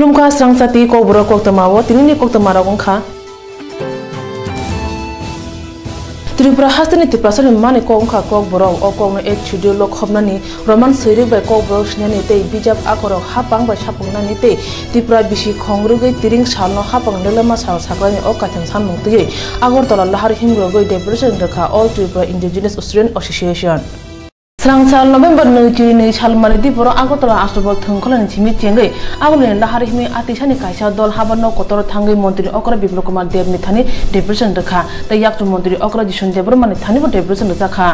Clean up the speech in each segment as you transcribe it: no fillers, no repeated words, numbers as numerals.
Khulumka srangsati ko buro kok tamawo tinini kok tamara kongkha Tripura hastani tipasari mani ko kongkha kok buro o kok no ek chudio lok khobnani roman seirik bai kok buro shnani te bijap akoro hapang bai sapungnani te Tripura bisi khongrugai tiring salno hapang nelama sal sakrani o kathang sanmung tei Agartala lahar himrogoi deputation rakha All Tripura Indigenous Australian Association Srangsal November 9 salmani diporo Agartala Astrobol thongkholani chimi chengai agoleni lahar himi atisani kaisa dol habano kotor thangai mantri okra biplop kumar dev ni thani deputation rakha tai yaktu mantri okra jishun debrmani thani bo deputation rakha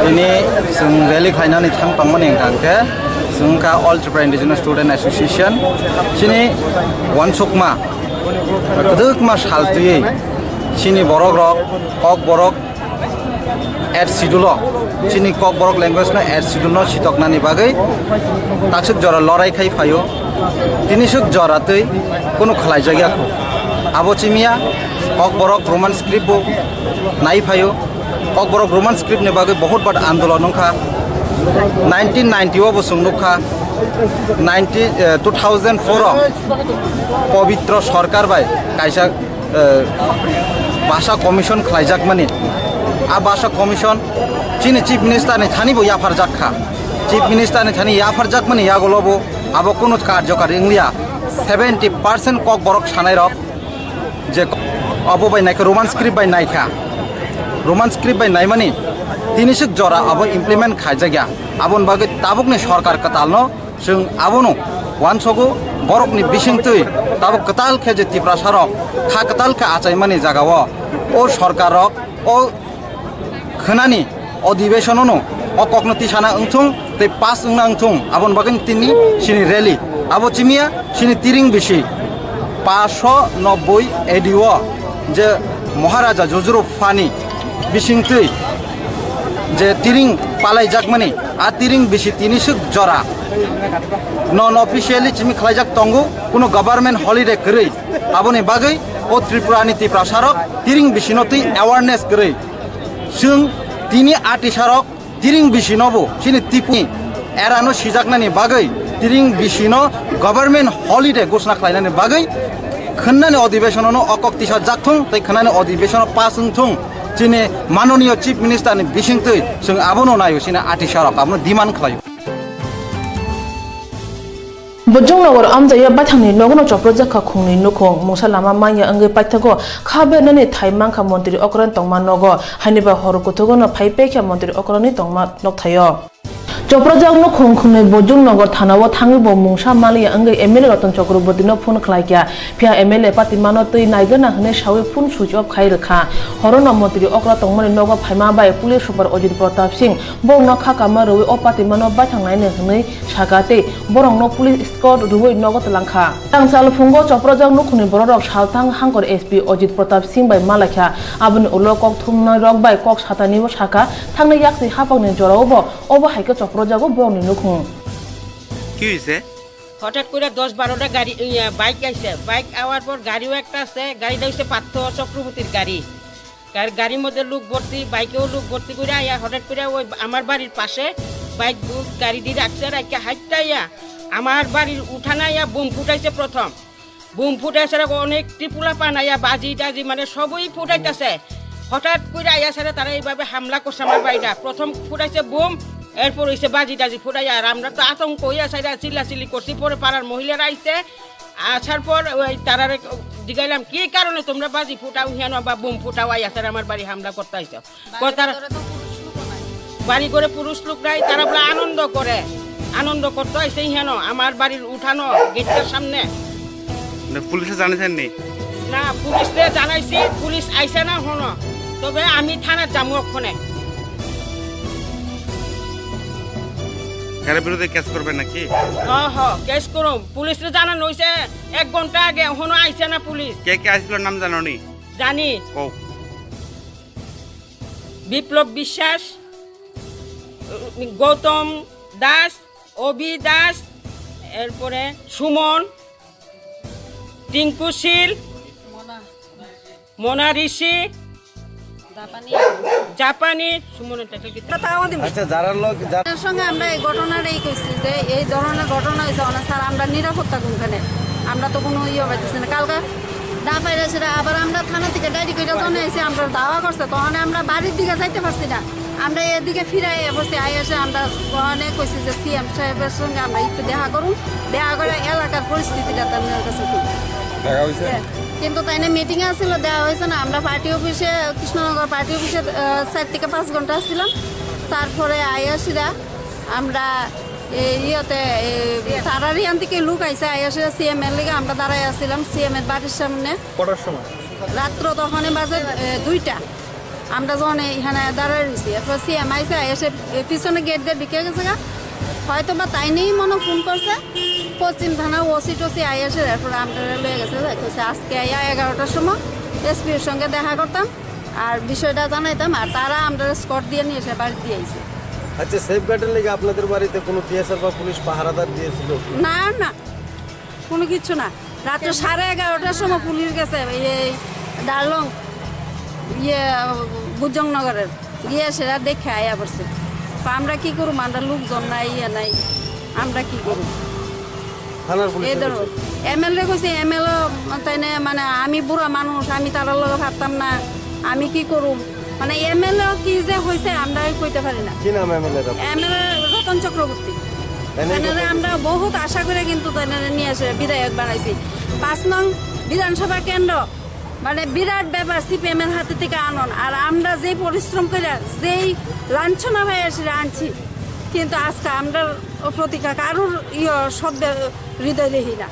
Ini rally khainani thampangmani engkangke sungka All Tripura Indigenous Student Association sini wansukma kedukma saltui sini borok rok kok borok at sidulo sini kok borok language na at sidulo sitoknani bagai taksuk jora lorai khai phayo tinisuk jora tei kono khlai jagya ko abo chimia kok borok roman script bo nai phayo kok borok roman script ne bagai bahut bad andolon nongkha 1990 bo sungnukha 2004 পবিত্র সরকার by কাইসা ভাষা commission খাইজাক মানে आ भाषा commission चीनी chief minister ने थानी बो याफार जाखा chief minister ने थानी याफार जाक माने या गलबो आबो कोनो कार्यकारी इंलिया 70% कक बरक सानाय रक जे अबो बाय नायखा रोमान स्क्रिप्ट बाय नायखा रोमान स्क्रिप्ट बाय नाय माने तिनिसुक जरा आबो इमप्लिमेंट खायजाग्या आबोन बागै ताबुकनि सरकार कतालनो जों आबोनो वानसगो बरकनि बिसिंतै ताबुक कताल खेजे तिप्रा सरक खा कताल खा आचाय माने जागाव ओ सरकारक ओ खनानि अधिवेशननो अककनति साना अंथुं ते पास अंना अंथुं आबन बागन तिनि सिनि रैली आबो चिमिया सिनि तिरिं बिसि 590 एडिओ जे महाराजा जुजुरु फानी बिसिंतै जे तिरिं पालाय जाकमानि आ तिरिं बिसि तिनिसुक जरा नन अफिशियली चिमि खलायजाक तंगु कुनो गभर्नमेंट हॉलिडे करै आबोनि बागै ओ त्रिपुरानि तिप्रा सारक तिरिं बिसिनति अवेयरनेस करै जों तिनि आटिसारक तिरिं बिसिनबो सिनि तिपनि एरानो सिजाकनानि बागै तिरिं बिसिनो गभर्नमेंट हॉलिडे घोषणा खालायनानि बागै खन्नानि अधिवेशननो अकक्तिसा जाकथुं तै खन्नानि अधिवेशन पासुंथुं जिनि माननीय चीफ मिनिस्टरनि बिसिंतै जों आबोनो नायो सिनि आटिसारक आबोनो डिमान्ड खालायो Bojong nagor amjaya bathangni nogono choprojaka khungni nukhong musalama manya angai paithago khabe nani thaimangkha mantri okran tongma nogo haniba horukuthogo no phaipekha mantri okrani tongma nokthayo Choprojak no khungkhungnai Bojong nagor thanao thangibo mungsa maliya angai MLA Ratan Chakraborty no phone khlaikya phia MLA patimano tei naigana hne sawi phone switch off khai rakha horono mantri okra tongmani nogo phaima bai Police Super Ajit Pratap Singh borno khakama roi o patimano bathangnai ne hnei sagate borong no police escort roi nogo talangkha tangsal phungo Choprojak no khuni borok saltang hangkor SP Ajit Pratap Singh bai malakha aboni ulo kok thumnai rok bai kok satani bo saka thangnai yakti hapakni jorao bo obo haike Choprojago borni nukhung কি হইছে হঠাৎ করে 10-12টা গাড়ি bike আইছে bike hour পর গাড়িও একটা আছে গাড়ি দাইছে পার্থ চক্রবর্তীর গাড়ি গাড়ির মধ্যে লোক ভর্তি বাইকেও লোক ভর্তি করে আয়া হঠাৎ করে ওই আমার বাড়ির পাশে বাইক গাড়ি দিয়ে রাখছে রাখা হাইটটা আয়া আমার বাড়ির উঠানে আয়া বুম ফুটাইছে প্রথম বুম ফুটাইছে অনেক টিপুলা পান আয়া বাজি টাজি মানে সবই ফুটাইতেছে হঠাৎ করে আইয়া সারে তারা এইভাবে হামলা করছে আমার বাড়িটা। প্রথম ফুটাইছে বোম, এরপর হইছে বাজি টাজি ফুটাই। আর আমরা তো আতঙ্ক হইয়া সাইডা চিল্লাচিল্লি করছি। পরে পাড়ার মহিলারা আইছে, আসার পর ওই তারা জিগাইলাম কি কারণে তোমরা বাজি ফুটাও হেন বা বোম ফুটাও, আইয়া সারে আমার বাড়ি হামলা করতে আইছো। তারা বাড়ি করে পুরুষ লোক নাই, তারা বলে আনন্দ করতে আইছে হেন আমার বাড়ির উঠানো গেটের সামনে। পুলিশে জানাইছেন নি? না, পুলিশে জানাইছি, পুলিশ আইছে না হন। তবে আমি থানার যাবো ওখানে। কার বিরুদ্ধে কেস করবেন নাকি? কেস করুম। পুলিশে জানানো হইছে 1 ঘন্টা আগে, এখনো আইছে না পুলিশ। কে কে আসছিল নাম জানো নি? জানি। বিপ্লব বিশ্বাস, গৌতম দাস, অভি দাস, এরপরে সুমন, টিঙ্কু শীল, মোনা ঋষি, জাপানি। সুমনের সঙ্গে আমরা এই ঘটনাটাই কইছি যে এই ধরনের ঘটনা হয়েছে অনেক স্যার, আমরা নিরাপত্তা কোনখানে, আমরা তো কোনো পাইতেছি না। কালকে দা পাইরা সেটা আবার আমরা থানা থেকে ডায়েরি করে জানাইছি, আমরা দাওয়া করছে, তখন আমরা বাড়ির দিকে যাইতে পারছি না। আমরা এদিকে ফিরাই বসে এসে আমরা অনেক কইছি যে সিএম সাহেবের সঙ্গে আমরা একটু দেখা করুন, দেখা করে এলাকার পরিস্থিতিটা তার কাছে দেখা হয়েছে। কিন্তু তাই না মিটিং আসছিল, দেওয়া হয়েছে না। আমরা পার্টি অফিসে, কৃষ্ণনগর পার্টি অফিসে 4 থেকে 5 ঘন্টা আসছিলাম। তারপরে আইয়াসিরা আমরা ইয়েতে তারারই আন থেকে লুক আইসে আইয়াসিরা সিএম এর লিগে আমরা দাঁড়াই আসছিলাম সিএম এর বাড়ির সামনে। কটার সময়? রাত্র তখনই বাজে 2টা। আমরা যখন এখানে দাঁড়াই রয়েছি, এরপর সিএম আইসে আইসে পিছনে গেট দিয়ে ঢুকে গেছে গা, হয়তো বা তাই নিয়েই মনে ফোন করছে। পশ্চিম থানা ওসি টোসি আইসে এরপরে আমরা লয়ে গেছে, আজকে আইয়া 11টার সময় এসপির সঙ্গে দেখা করতাম আর বিষয়টা জানাইতাম, আর তারা আমরা স্কট দিয়ে নিয়ে এসে বাড়ি দিয়ে আইছে। আচ্ছা, সেফগার্ডের লেগে আপনাদের বাড়িতে কোনো টিএসআর বা পুলিশ পাহারাদার দিয়েছিল? না না, কোনো কিছু না। রাত্রে 11:30টার সময় পুলিশ গেছে এই ডারলং বুজংনগরের গিয়ে সেটা দেখে আয়া পড়ছে। আমরা কি করুম, আমরা লোকজন নাই, নাই, আমরা কি করুম? এই ধরো এমএলএ কইছে, এমএলএ তাই না, মানে আমি বুড়া মানুষ, আমি তার লগে ভাবতাম না, আমি কি করুম? মানে এমএলএ কি যে হয়েছে আমরা কইতে পারি না। কি নাম এমএলএ? এমএলএ রতন চক্রবর্তী। আমরা বহুত আশা করে কিন্তু নিয়ে এসে বিধায়ক বানাইছি। 5 নং বিধানসভা কেন্দ্র মানে বিরাট ব্যাপার, সিপিএম এর হাতে থেকে আনন। আর আমরা যেই পরিশ্রম করে যেই লাঞ্ছনা ভাই এসে আনছি, কিন্তু আজকে আমরা প্রতিকা কারোর শব্দ হৃদয় দেখি না।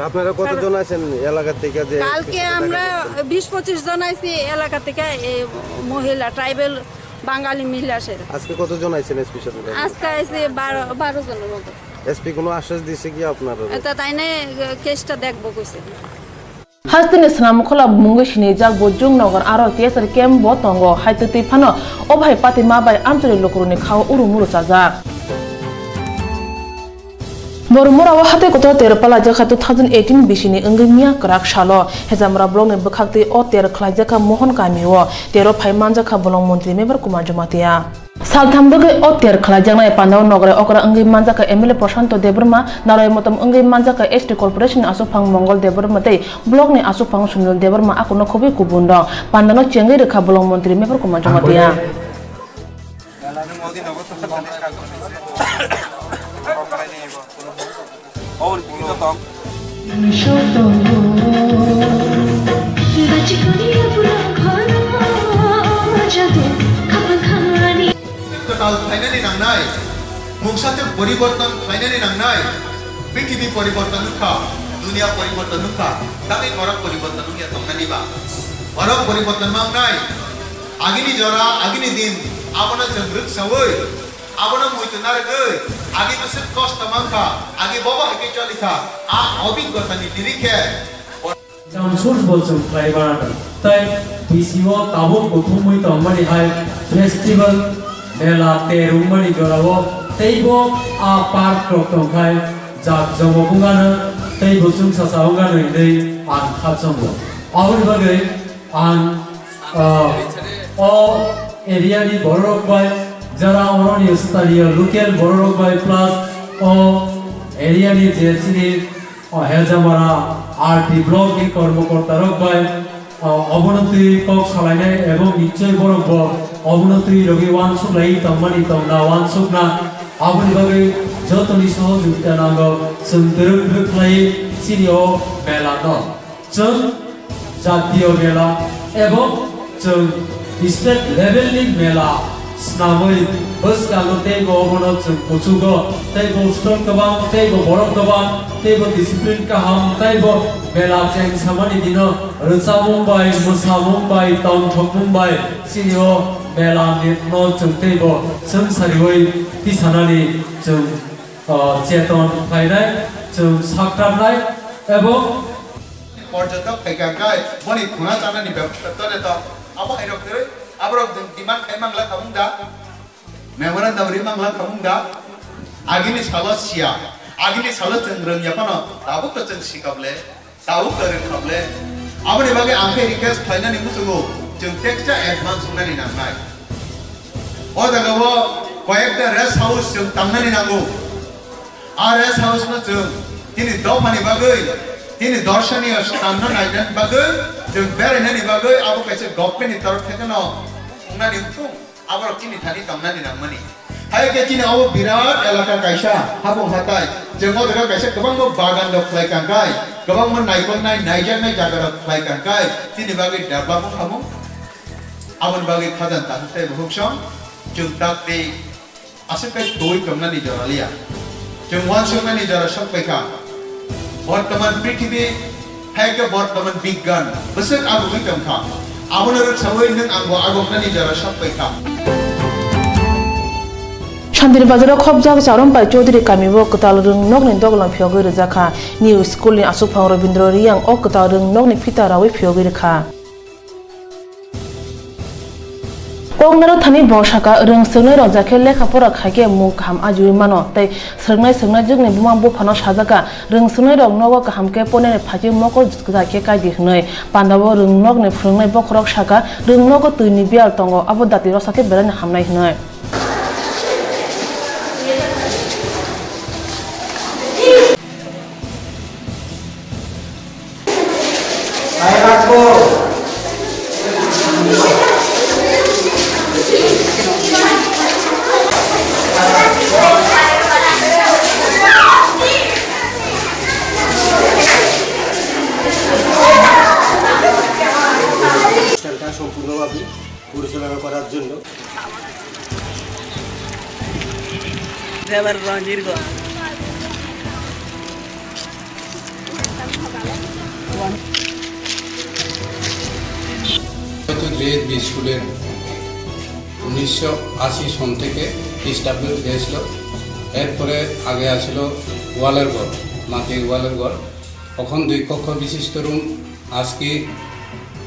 আপনারা কতজন আছেন এলাকা থেকে? যে কালকে আমরা 20-25 জন আইছি এলাকা থেকে, এই মহিলা ট্রাইবেল বাঙালি মহিলাসের। আজকে কতজন আইছেন এসপি সাথে? আজকে আইছে 12 জনের মতো। এসপি কোনো আশ্বাস দিছে কি আপনারা? এটা তাই না, কেসটা দেখবো কইছে। হাস্তিনি স্নামখলা মুঙ্গিসিনি জাক বজুং নগর আরো কেসার কেম বতঙ্গ হাইতে তিফানো অভাই পাতি মাবাই আঞ্চলিক লোকরুনি খাও উরুমুরু চাজাক Bormurawa hate koto terpala jaka 2018 bishini engemiya krak shalo hezamra blog ne bakhakti o ter khlajaka mohon kamiwo tero phaimanja kha bolong montri member Kumar Jamatia Salthamdoge o ter khlajang na pandaw nogre okra engemiya ka MLA Prashanto Debrma naray motam engemiya ka ST Corporation asofang Mongol Debrma te blog ne asofang Sunil Debrma akono khobi kubundo pandano chengi rekha bolong montri member Kumar Jamatia और kilo तक finally नांगनाय मुंगसाते परिवर्तन finally नांगनाय पृथ्वी परिवर्तन हुखा दुनिया परिवर्तन हुखा तामे अरब परिवर्तन हुया तंगनानिबा अरब परिवर्तन मांगनाय आगिनी जरा आगिनी दिन आपना जंगृत सवय आपना मुइतनार गय आगे तो सिर्फ कष्ट मांगा आगे बाबा के चलिखा आ अभिज्ञता नि निरीखे जामसुर बोलसुम फ्लाइबार ताई बीसीओ ताबो कोथुमई तमरि हाय फेस्टिवल मेला तेरुमरि जरावो तैबो आ पार्क टोंखाय जाक जमो बुंगानो तैबो सुम सासावगानो दै आन खाचंगो आवर बगै आन ओ एरिया नि बरक बाय जरा अरण्य स्तरीय लोकल बरक बाय प्लस ओ एरिया नि जेसिनि हेजामारा आरटी ब्लक नि कर्मकर्ता रक बाय অবনতি কক সালাইনাय এবং নিশ্চয় বরব অবনতি রোগী ওয়ানসুক লাই তংমানি তংনা ওয়ানসুক না আবনি বাগै যতনি সহযোগিতা নাंगौ जों दोरों ख्लाय सिनियो मेला दं जों জাতীয় মেলা এবং जों स्टेट लेभेलनि मेला स्नामै बसगानो तेगो अबनो जों कुचुगो तेगो स्ट्रं गोबां तेगो बरफ गोबां तेगो डिसिप्लिन गाहाम तेगो मेला जें सामानि दिनो रोजा मुम्बाइ मोसा मुम्बाइ टाउन मुम्बाइ सिनियो मेला निनो जों तेगो जों सारिवै तिसानानि जों चेतन फायनाय जों साक्रामनाय एवं पर्यटक फैगाय मनि खुना जानानि व्यवस्था तो अब आइरक रे आबरक डिमान्ड खाइमांला खामुंदा मेमोरेन्डाम रिमांला खामुंदा आगिनि सालसिया आगिनि साल जों रोंयाफानो दाबो जों सिकाबले दाबो करे खाबले आबनि बागे आंखे रिक्वेस्ट खाइनानि मुसुगो जों टेक्सटा एडभान्स होनानि नांनाय ओ जागावो कयेकटा रेस्ट हाउस जों तांनानि नांगौ आ रेस्ट हाउस न जों दिनै दावमानि बागै दिनै दर्शनीय स्थान नायनायनि बागै जों बेरायनायनि बागै आबो खायसे गभर्नमेन्टनि तरफनिफ्राय खुंनानै फुं आबो दिनै थानि तांनानि नांमानि हाय के दिनै आबो बिराद एलाका कायसा हाबो हाताय जों ओ जागा कायसे गोबां बागान दं फ्लाय कांगाय गोबां नायखननाय नायजानाय जागा फ्लाय कांगाय दिनै बागै डेभलप खालामो आबोनि बागै खाजान ताहते बहुसम जों ताकते आसकाय दोय कमनानि जरालिया जों वानसुंनानि जरा सबबायखा बर्तमान पृथ्वी हायके बर्तमान बिज्ञान बसक आगु गैतमखा आबोनो रोखसावै नों आंगो आगमनानि जरा सबबायखा शान्तिनि बाजाराव खबजाक चारमपाय चौधुरी कामिबो कताल रों नगनि दगलां फियोगै रोजाखा निउ स्कुलनि आसुफाव रवीन्द्र रियां अ कताल रों नगनि फितारावै फियोगै रेखा ओंनारो थानि बंशाका रों सोंनाय रंजाखे लेखाफोरा खायके मु गाहाम आजुइ मानो तै सोंनाय जोंनि बुमा बुफानो साजाका रों सोंनाय रं नगो गाहामके पनेने फाजि मको जाके कायदि हनै पान्दाबो रों नगनि फुरंनाय बखरक साका रों नगो तैनि बियाल तंगो आबो दाति रसाके बेरानि हामनाय हनै সম্পূর্ণভাবে পরিচালনা করার জন্য স্কুলের 1980 সন থেকে এস্টাবলিশ হয়েছিল এরপরে আগে আসলো ওয়ালের ঘর মাটির ওয়ালের ঘর তখন 2 কক্ষ বিশিষ্ট রুম আজকে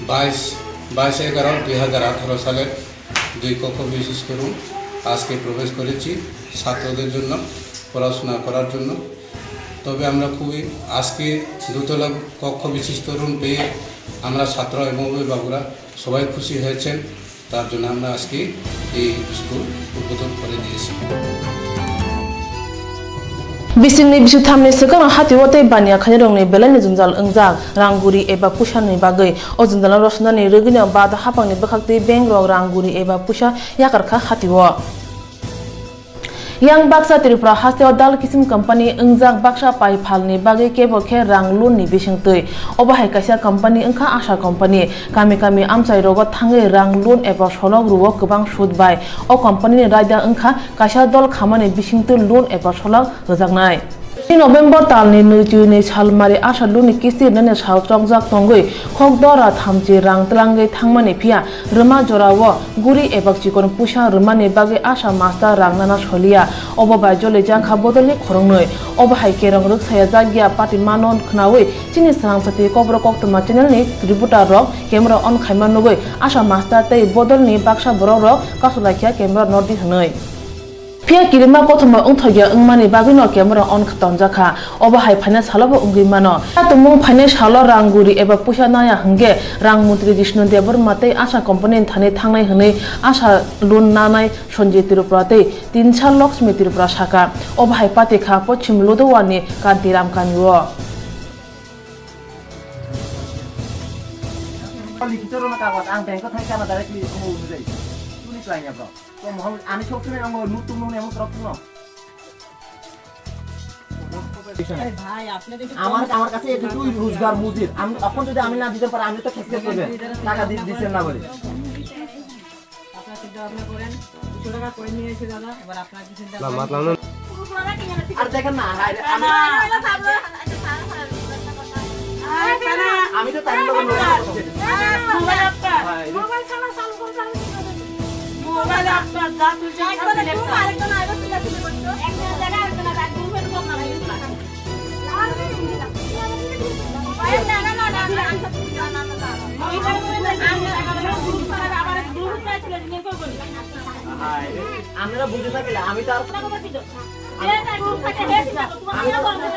22/11/2018 সালের 2 কক্ষ বিশিষ্ট রুম আজকে প্রবেশ করেছি ছাত্রদের জন্য পড়াশোনা করার জন্য তবে আমরা খুবই আজকে দুতলা কক্ষ বিশিষ্ট রুম পেয়ে আমরা ছাত্র এবং অভিভাবকরা সবাই খুশি হয়েছেন তার জন্য আমরা আজকে এই স্কুল উদ্বোধন করে দিয়েছি बिसिंनि बिसुथामनि सिगां हातिवते बानिया खानिरंनि बेलानि जुनजाल ओंजाक रांगुरि एबा पुशानि बागै अ जुनजाल रसनानि रोगिनो बाद हापांनि बखाक्ति बेंग्रग रांगुरि एबा पुशा याकारखा हातिव yang baksa Tripura hasteo dal kisim company engjak baksa pai phalni bagi kebo khe rang loan ni bisingtui obahai kaisa company engkha asha company kami amchai rogo thangai rang loan eba solok ruo kubang sud bai o company ni raida engkha kaisa dol khamani bisingtui loan eba solok rojaknai November talni nujuni salmari asha luni kisti nane sal chongjak tongoi khokdora thamchi rang tlangai thangmani phia ruma jorawo guri ebak chikon pusha rumani bagi asha master rangnana solia obobai jole jangkha bodolni khorongnoi obahai kerong ruk saya jagya pati manon khnawi chini sangsati kobro koktoma channel ni reporter rok camera on khaiman nogoi asha master tei bodolni baksa borok rok kasulakhya camera nodi hnoi Pia kirima kothoma ungthoya ungmani bagino camera on khatonjaka obahai phane salabo ungimano tumung phane salo rangguri eba pusha naya hangge rang mantri Jishnu Devarma tei asha company thane thangnai hne asha loan nanai Sanjay Tripura tei Tinsha Lakshmi Tripura shaka obahai patikha Pochim Lodowani Kantiram Kanyo লিখিত রনা কাগজ আং bank থাকি আনা directly কোনো বুঝাই police লাইনে ব্র তো মোহাম্মদ আমি সবসময় আঙ্গ নতুন নতুন এমন করতে না আমার কাছে এটুকু রোজগার মজুর আমি এখন যদি আমি না দিতে পারি আমি তো খেসকে করবে টাকা দিচ্ছেন না বলে আপনারা চিন্তা ভাবনা করেন 200 টাকা করে নিয়ে এসে দাদা এবার আপনারা কি চিন্তা করেন আর দেখেন না আমি তো টাইম লগন মোবাইল ছাড়া চালু করতে মোবাইল আপনার যা তুই একবারে খুব আরেকজন আইবা তুই তুই করছো একটা জায়গা আরেকজন রাখ গ্রুপের কম না ভাই আমরা বুঝে থাকলে আমি তো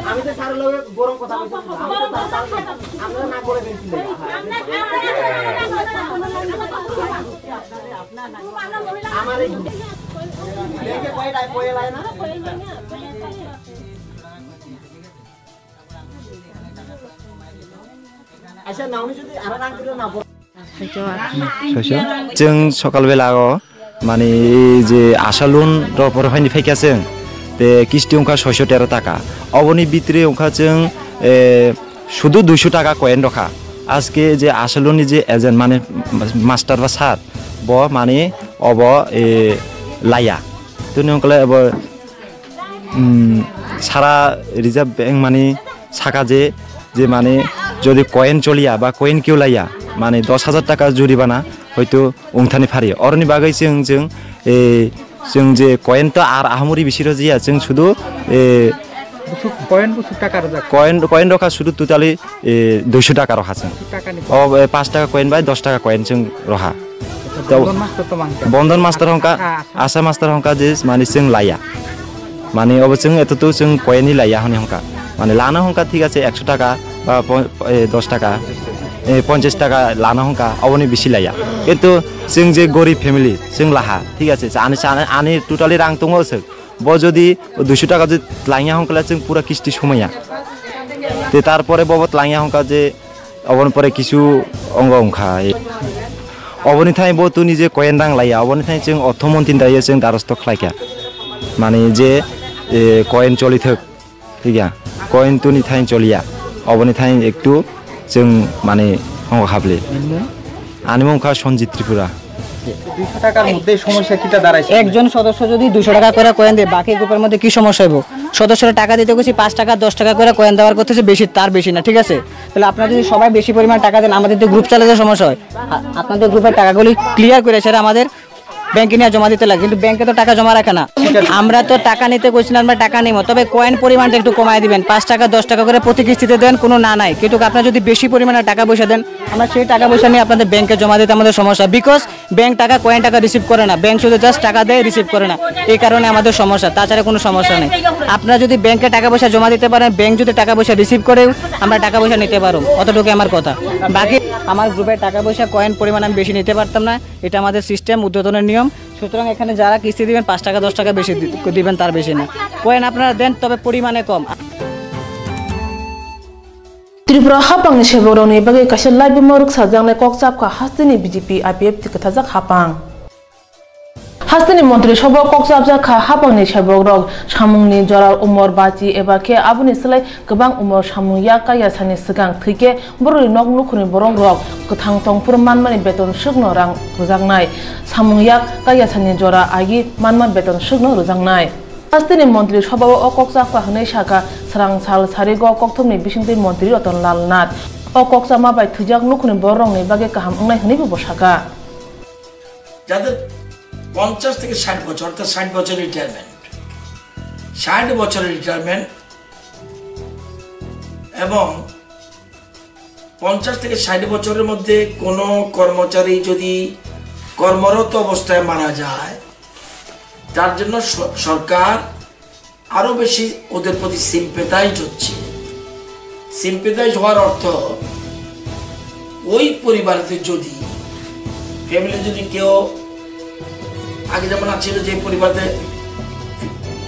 আমি তো সারা লোক গরম কথা বলছি আমরা না করে দিচ্ছি আমার এই দেখে কয়টায় পয়ে লাগে না আচ্ছা না উনি যদি আর রাং করে না जों सकाल बेलायाव माने जे आशा लोन रपर फाइनि फैखासों ते किस्ति अंका 613 टाका अबनि बितरे अंका जों शुधु 200 टाका कয়েন रखा आजके जे आशा लोननि जे एजेंट माने मास्टार बा सार ब माने अब लाया तनि अंकले अब सारा रिजार्व बैंक माने साका जे माने যদি কয়েন চলিয়া বা কয়েন কেউ লাইয়া মানে 10,000 টাকা জরিমানা হয়তো উংথানি ফারি অরনি বাগै जों जे কয়েন তো আর আহমরি বেশি রজিয়া जों শুধু কয়েন রখা শুধু টোটালি 200 টাকা রখাছেন ও 5 টাকা কয়েন বাই 10 টাকা কয়েন जों রহা বন্ধন মাস্টার হংকা আশা মাস্টার হংকা যে মানে जों লাইয়া মানে अब जों এততো जों কয়েনই লাইয়া হনি হংকা মানে লানা হংকা ঠিক আছে 100 টাকা বা 10 টাকা 50 টাকা লানা হংকা অবনি বেশি লাইয়া কিন্তু जों যে গরিব ফ্যামিলি जों লাহা ঠিক আছে আনি টোটালি রাং দङ ব যদি 200 টাকা যদি লাইয়া হংকলা जों পুরা কিস্তি সময়য়া তে তারপরে ববত লাইয়া হংকা যে অবন পরে কিছু অঙ্গ অংখা অবনি থাই ব তু নিজে কয়েন রাং লাইয়া অবনি থাই जों অর্থমন্ত্রী দাইয়ে जों দ্বারস্থ খাইকা মানে যে কয়েন চলিথক ঠিক আছে কয়েন তুনি থাই চলিয়া অবনি থাই একটু जों মানে অঙ্গ খাবলে আনিমংখা সঞ্জিত ত্রিপুরা 200 টাকার মধ্যে সমস্যা কিটা দাঁড়াইছে একজন সদস্য যদি 200 টাকা করে কয়েন দেয় বাকি গ্রুপের মধ্যে কি সমস্যা হবে সদস্যরা টাকা দিতে গেছি 5 টাকা 10 টাকা করে কয়েন দেওয়ার করতেছে বেশি তার বেশি না ঠিক আছে তাহলে আপনারা যদি সবাই বেশি পরিমাণ টাকা দেন আমাদের তো গ্রুপ চালাতে সমস্যা হয় আপনাদের গ্রুপের টাকাগুলি ক্লিয়ার করে সেটা আমাদের ব্যাংকে নিয়ে জমা দিতে লাগে কিন্তু ব্যাংকে তো টাকা জমা রাখে না আমরা তো টাকা নিতে কইছিলাম আমরা টাকা নিব তবে কয়েন পরিমাণটা একটু কমায় দিবেন 5 টাকা 10 টাকা করে প্রতি কিস্তিতে দেন কোনো না নাই কিন্তু আপনারা যদি বেশি পরিমাণে টাকা পয়সা দেন আমরা সেই টাকা পয়সা নিয়ে আপনাদের ব্যাংকে জমা দিতে আমাদের সমস্যা বিকজ ব্যাংক টাকা কয়েন টাকা রিসিভ করে না ব্যাংক শুধু জাস্ট টাকা দেয় রিসিভ করে না এই কারণে আমাদের সমস্যা তাছাড়া কোনো সমস্যা নেই আপনারা যদি ব্যাংকে টাকা পয়সা জমা দিতে পারেন ব্যাংক যদি টাকা পয়সা রিসিভ করেও আমরা টাকা পয়সা নিতে পারবো অতটুকু আমার কথা বাকি আমার গ্রুপের টাকা পয়সা কয়েন পরিমাণ আমি বেশি নিতে পারতাম না এটা আমাদের সিস্টেম উদ্বোধনের নিয়ম সুতরাং এখানে যারা কিস্তি দিবেন 5 টাকা 10 টাকা বেশি দিবেন তার বেশি না কয়েন আপনারা দেন তবে পরিমাণে কম ত্রিপুরা হাপাংনি সেবরনি বাগে কাশে লাইবি মরুক সাজাংনে ককচাপকা হাস্তিনি বিজেপি আইপিএফ তিকথাজাক হাপাং হাস্তিনি মন্ত্রী সব ককচাপজাখা হাপাংনি সেবরক সামুংনি জরা উমর বাজি এবা কে আবুনি সেলাই গোबां উমর সামুয়া কায়া সানি সিগাं থৈকে বরনি নক নুখুনি বরং রক गोथां तंफुर मानमानि बेतन सुग्न रां रुजांनाय सामुया काया सानि जरा आगि मानमान बेतन सुग्न रुजांनाय हास्तिनि मन्त्री सभाव अककजाखा हनै साखा स्रां साल सारिग कक्थमनि बिसिंति मन्त्री रतन लाल नाथ अककजा माबाय थुजाक नुखुनि बरंनि बागे गाहाम अंनाय हनैबो बसाखा যাদের 50 থেকে 60 বছর অর্থাৎ 60 বছরের রিটায়ারমেন্ট 60 বছরের রিটায়ারমেন্ট এবং 50 থেকে 60 বছরের মধ্যে কোনো কর্মচারী যদি কর্মরত অবস্থায় মারা যায় তার জন্য সরকার আরো বেশি ওদের প্রতি সিম্পেথাইজ হচ্ছে সিম্পেথাইজ হওয়ার অর্থ ওই পরিবারেতে যদি ফ্যামিলি যদি কেউ আগে যেমন ছিল যে পরিবারে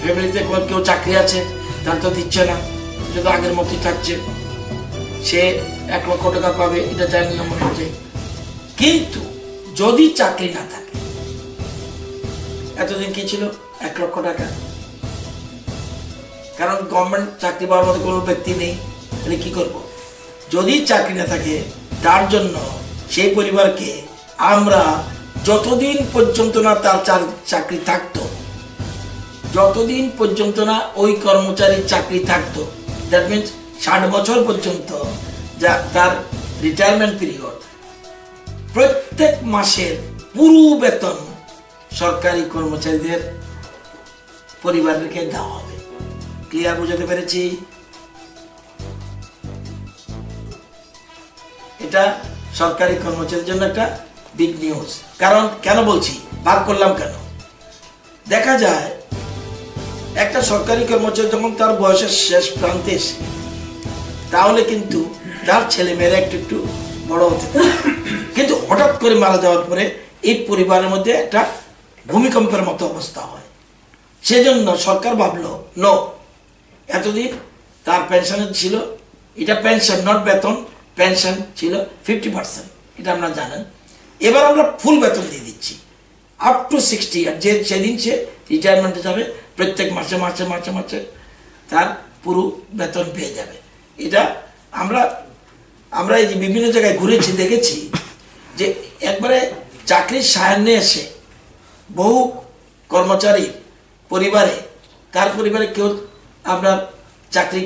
ফ্যামিলিতে কেউ চাকরি আছে তার তো দিচ্ছে না যদি আগের মতোই থাকছে সে 1 লক্ষ টাকা পাবে এটা জানি না মনে হচ্ছে কিন্তু যদি চাকরি না থাকে, এতদিন কি ছিল 1 লক্ষ টাকা, কারণ গভর্নমেন্ট চাকরি পাওয়ার মতো কোনো ব্যক্তি নেই, তাহলে কি করব? যদি চাকরি না থাকে তার জন্য সেই পরিবারকে আমরা যতদিন পর্যন্ত না তার চাকরি থাকতো, যতদিন পর্যন্ত না ওই কর্মচারীর চাকরি থাকতো, দ্যাট মিনস 60 বছর পর্যন্ত যা তার রিটায়ারমেন্ট পিরিয়ড, প্রত্যেক মাসের পুরো বেতন সরকারি কর্মচারীদের পরিবারকে দেওয়া হবে। ক্লিয়ার বুঝাতে পেরেছি? এটা সরকারি কর্মচারীর জন্য একটা বিগ নিউজ। কারণ কেন বলছি, ভাগ করলাম কেন? দেখা যায় একটা সরকারি কর্মচারী যখন তার বয়সের শেষ প্রান্তে এসে, তাহলে কিন্তু তার ছেলে মেয়েরা একটু বড় হতে থাকে, কিন্তু হঠাৎ করে মারা যাওয়ার পরে এই পরিবারের মধ্যে একটা ভূমিকম্পের মতো অবস্থা হয়। সেজন্য সরকার ভাবলো নো, এতদিন তার পেনশনের ছিল, এটা পেনশন নট বেতন, পেনশন ছিল 50%, এটা আপনারা জানেন। এবার আমরা ফুল বেতন দিয়ে দিচ্ছি আপ টু 60 ইয়ার, যে সেদিন সে রিটায়ারমেন্টে যাবে প্রত্যেক মাসে মাসে মাসে মাসে তার পুরো বেতন পেয়ে যাবে। এটা আমরা এই যে বিভিন্ন জায়গায় ঘুরেছি, দেখেছি যে একবারে চাকরির সায়ান্নে এসে বহু কর্মচারী পরিবারে, তার পরিবারে কেউ আপনার চাকরি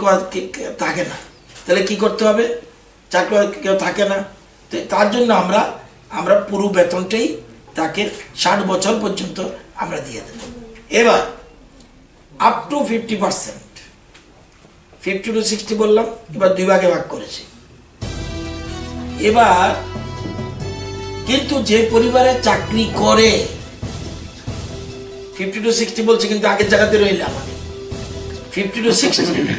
থাকে না, তাহলে কি করতে হবে? চাকরি কেউ থাকে না, তার জন্য আমরা পুরো বেতনটাই তাকে 60 বছর পর্যন্ত আমরা দিয়ে দেব। এবার আপ টু 50%, 50 to 60 বললাম, এবার 2 ভাগে ভাগ করেছি। এবার কিন্তু যে পরিবারে চাকরি করে 50 to 60 বলছে, কিন্তু আগের জায়গাতে রইলাম আমি 50 to 60।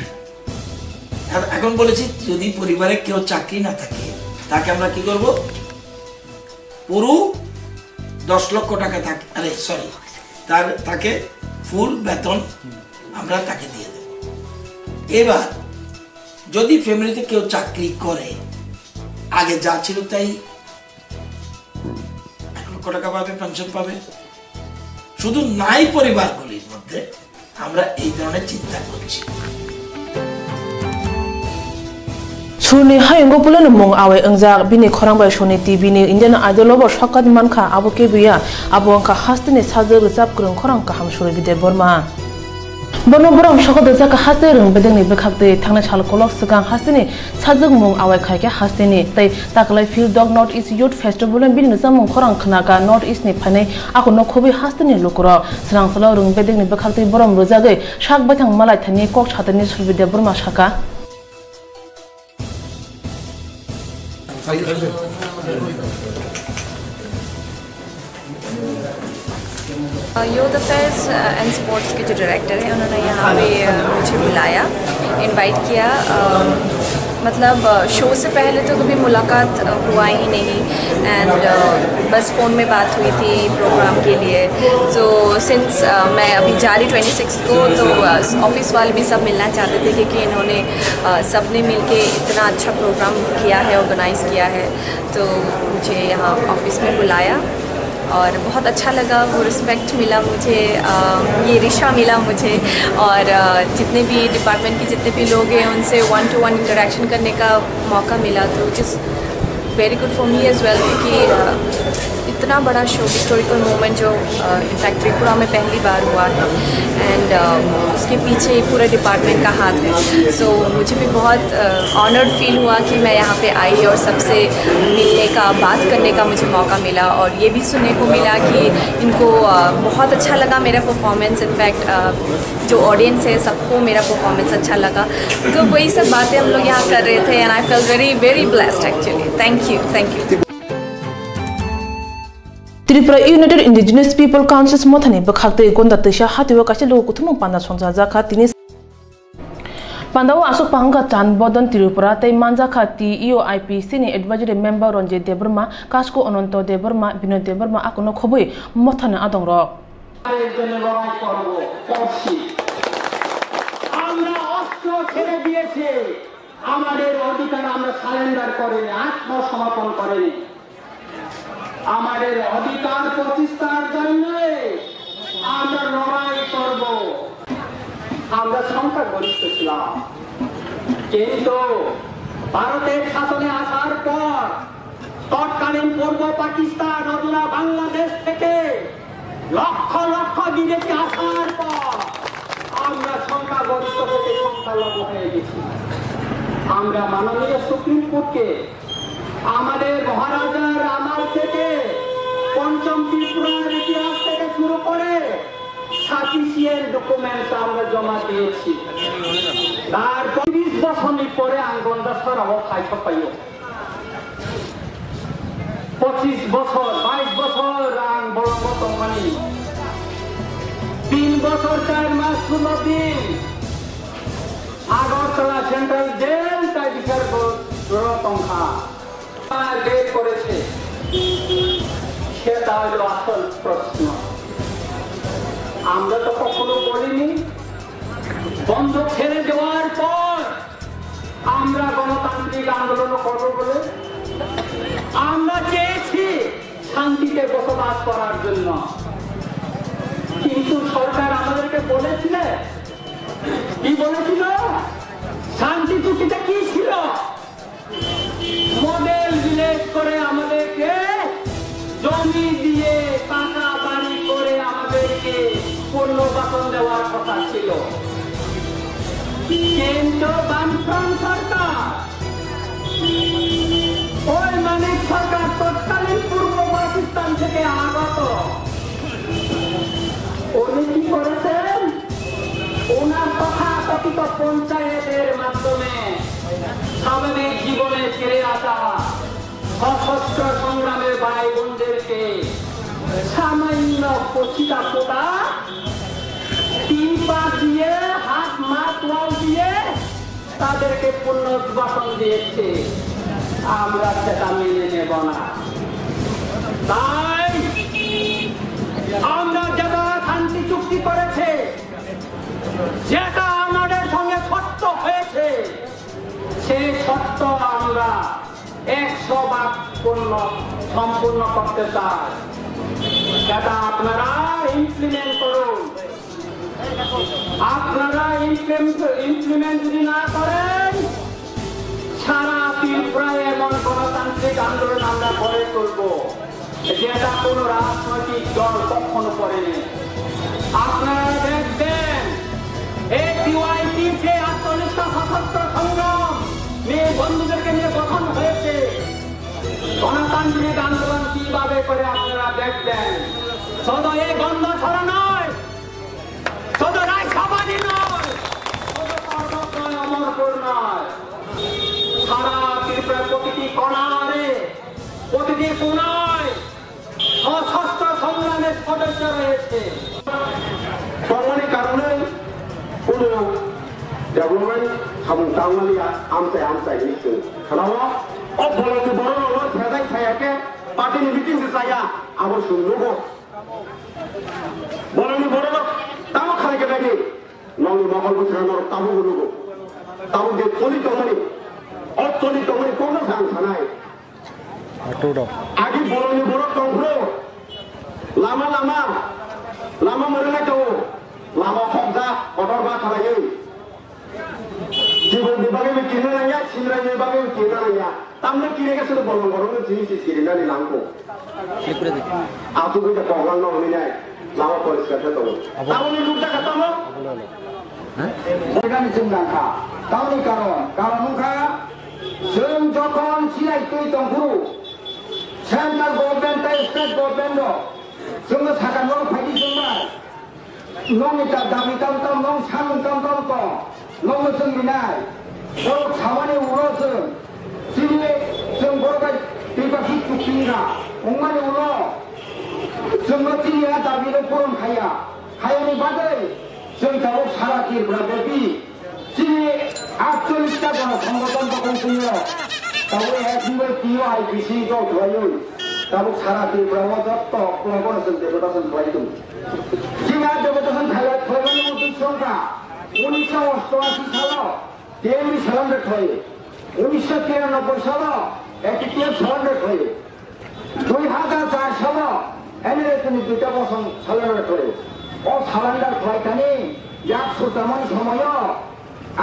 এখন বলেছি যদি পরিবারে কেউ চাকরি না থাকে তাকে আমরা কি করব? পুরো 10 লক্ষ টাকা থাকে, তাকে ফুল বেতন আমরা তাকে দিয়ে দেব। এবার যদি ফ্যামিলিতে কেউ চাকরি করে, আগে যা ছিল তাই 1 লক্ষ টাকা পাবে, পেনশন পাবে। শুধু নাই পরিবারগুলির মধ্যে আমরা এই ধরনের চিন্তা করছি। Surni hayang gopulan mong awe engjak bini khorang bai shoni TV ni Indian Idol bo shokat manka abo ke biya abo angka hastini sajak rizab kurung khorang ka ham shuri bide Burma. Bono borom shokot jaka haste rung bedeng ni bekhakte thangna chal kolok sakang hastini sajak mong awe khaike hastini tai taklai Field Dog North East Youth Festival bini jamong khorang khnaka North East ni phanai ako no khobi hastini lukro srang sala rung bedeng ni bekhakte borom rojagai shak bathang malai thani kok chatani shuri bide Burma shaka. Youth affairs and sports के जो director हैं उन्होंने यहाँ पे मुझे बुलाया, invite किया। मतलब शो से पहले तो कभी मुलाकात हुआ ही नहीं एंड बस फ़ोन में बात हुई थी प्रोग्राम के लिए। तो सिंस मैं अभी जा रही 26 को, तो ऑफिस वाले भी सब मिलना चाहते थे क्योंकि इन्होंने सब ने मिलके इतना अच्छा प्रोग्राम किया है, ऑर्गेनाइज़ किया है। तो मुझे यहाँ ऑफिस में बुलाया और बहुत अच्छा लगा, वो रिस्पेक्ट मिला मुझे, ये रिश्ता मिला मुझे, और जितने भी डिपार्टमेंट के जितने भी लोग हैं उनसे 1-to-1 इंटरेक्शन करने का मौका मिला। तो which is very good for me as well, क्योंकि इतना बड़ा शो हिस्टोरिकल मोमेंट जो इनफैक्ट त्रिपुरा में पहली बार हुआ है एंड उसके पीछे पूरे डिपार्टमेंट का हाथ है। सो मुझे भी बहुत ऑनर्ड फील हुआ कि मैं यहाँ पे आई और सबसे मिलने का, बात करने का मुझे मौका मिला, और ये भी सुनने को मिला कि इनको बहुत अच्छा लगा मेरा परफॉर्मेंस। इनफैक्ट जो ऑडियंस है सबको मेरा परफॉर्मेंस अच्छा लगा। तो वही सब बातें हम लोग यहाँ कर रहे थे and I felt very very blessed actually. Thank you. Tripura United Indigenous People Council mothani bekhakte gonda tisha hatiwa kache lo kuthumung panda chongja jaka tini Pandawa asuk pangka chan bodon Tripura tai manja khati EOIPC ni advisory member ronje Deburma kasko ononto Deburma Binod Deburma akono khobui mothana adongro আমরা অস্ত্র ছেড়ে দিয়েছি, আমাদের অধিকার আমরা surrender করিনি, আত্মসমর্পণ করিনি। আমাদের অধিকার প্রতিষ্ঠার জন্য আমরা লড়াই করব। আমরা সংখ্যাগরিষ্ঠ ছিলাম, কিন্তু ভারতের শাসনে আসার পর তৎকালীন পূর্ব পাকিস্তান অধুনা বাংলাদেশ থেকে লক্ষ লক্ষ বিদেশি আসার পর আমরা সংখ্যাগরিষ্ঠ থেকে সংখ্যালঘু হয়ে গেছি। আমরা মাননীয় সুপ্রিম কোর্টকে আমাদের মহারাজার আমল থেকে পঞ্চম ত্রিপুরার ইতিহাস থেকে শুরু করে সাফিসিয়েন্ট ডকুমেন্টস আমরা জমা দিয়েছি। তার 20 বছর পরে আঙ্গনটা সরাবো খাইতে পাইও 25 বছর 22 বছর আং বড় মতো মানি 3 বছর 4 মাস 16 দিন আগরতলা সেন্ট্রাল জেল তাই বিচার রতনখা বের করেছে। সেটা হলো আসল প্রশ্ন। আমরা তো কখনো বলিনি বন্ধ ছেড়ে দেওয়ার পর আমরা গণতান্ত্রিক আন্দোলন করব বলে। আমরা চেয়েছি শান্তিতে বসবাস করার জন্য, কিন্তু সরকার আমাদেরকে বলেছিল, কি বলেছিল? শান্তি চুক্তিতে কি ছিল? মডেল ভিলেজ করে আমাদেরকে জমি দিয়ে পাকা বাড়ি করে আমাদেরকে পুনর্বাসন দেওয়ার কথা ছিল, কিন্তু বামফ্রন্ট সরকার ওই মানিক সরকার তৎকালীন পূর্ব পাকিস্তান থেকে আগত উনি কি করেছেন? ওনার কথা কথিত পঞ্চায়েতের মাধ্যমে স্বাভাবিক জীবনে ফিরে আসা সশস্ত্র সংগ্রামের ভাই বোনদেরকে সামান্য কচিটা পোটা টিপা দিয়ে হাত মাতওয়াল দিয়ে তাদেরকে পুনর্বাসন দিয়েছে। আমরা সেটা মেনে নেব না। তাই আমরা যেটা শান্তি চুক্তি করেছে, যেটা আমাদের সঙ্গে সত্য হয়েছে, সেই সত্য আমরা 100% সম্পূর্ণ করতে চাই। সেটা আপনারা ইমপ্লিমেন্ট করুন। আপনারা ইমপ্লিমেন্ট যদি না করেন, সারা ত্রিপুরায় এমন গণতান্ত্রিক আন্দোলন আমরা গড়ে তুলব যেটা কোন রাজনৈতিক দল কখনো করেনি। আপনারা দেখবেন এই টিওয়াইটি যে আত্মনিষ্ঠা সশস্ত্র সংগ্রাম মেয়ে বন্ধুদেরকে নিয়ে গঠন হয়েছে, গণতান্ত্রিক আন্দোলন কিভাবে করে আপনারা দেখবেন। শুধু এই বন্ধ ছড়া নয়, শুধু রায়সাবাদী নয়, শুধু পার্বত্য নয়, অমরপুর নয়, সারা ত্রিপুরার প্রতিটি কণারে প্রতিটি কোণায় সশস্ত্র সংগ্রামের সদস্য রয়েছে। সংগ্রামের কারণে কোন ডেভেলপমেন্ট সামনে আমচাই নিচ্ছে খালাওয়া অবলম্বন বড় বড় সেজাই ছায়াকে পার্টিনি মিটিং ছায়া আবার শুনবো বলনি বড় তাও খাইকে নাকি নঙ্গি মহল বছর নর তাবু গুরুগো তাবু যে চলিত মানে অচলিত মানে কোন সাংসানায় আগে বলনি বড় টংগ্রো লামা লামা লামা মরে না কেউ লামা ফংসা অটর বা খারাই জীবন বিভাগে কিনে নাইয়া সিংরা বিভাগে কিনে নাইয়া তামনে কিনে গেছে তো বড় বড় জিনিস কিনে নানি লাঙ্কো আপু কইটা কগলান না হই নাই লামা পরিষ্কার তো তামনে লুকটা কাটানো হ্যাঁ এখানে চিন্তাঙ্কা তামনি কারণ মুখা जों যখন সিলাই তুই তংখু সেন্ট্রাল গভর্নমেন্ট স্টেট গভর্নমেন্ট जोंनो सागानो फाइदि जोंबाय नंनिटा दाबि ताम नं सान ताम तो नंनो जों बिनाय बर खामानि उरो जों बरगाय दैबाखि चुक्तिना अंमानि उरो जोंनो तिनिया दाबिनो पूरन हायानि बादै जों दाव सारा किरब्रा बेबि जिनि 48টা গণসংগঠন তখন ছিল তবে একবার পিও আইপিসি তো ধয়ই তবে সারা ত্রিপুরা যত কোন ডেপুটেশন ধয়ই জিয়া ডেপুটেশন থাইলা থয়মানি মতো সংখ্যা 1988 সাল টিএমবি সালান্ডার হয় 1993 সাল একটি সালান্ডার হয় 2004 সালে এমএলএ তিনি দুইটা বছর সালান্ডার করে ও সালান্ডার খাইখানি এক সুতামান সময়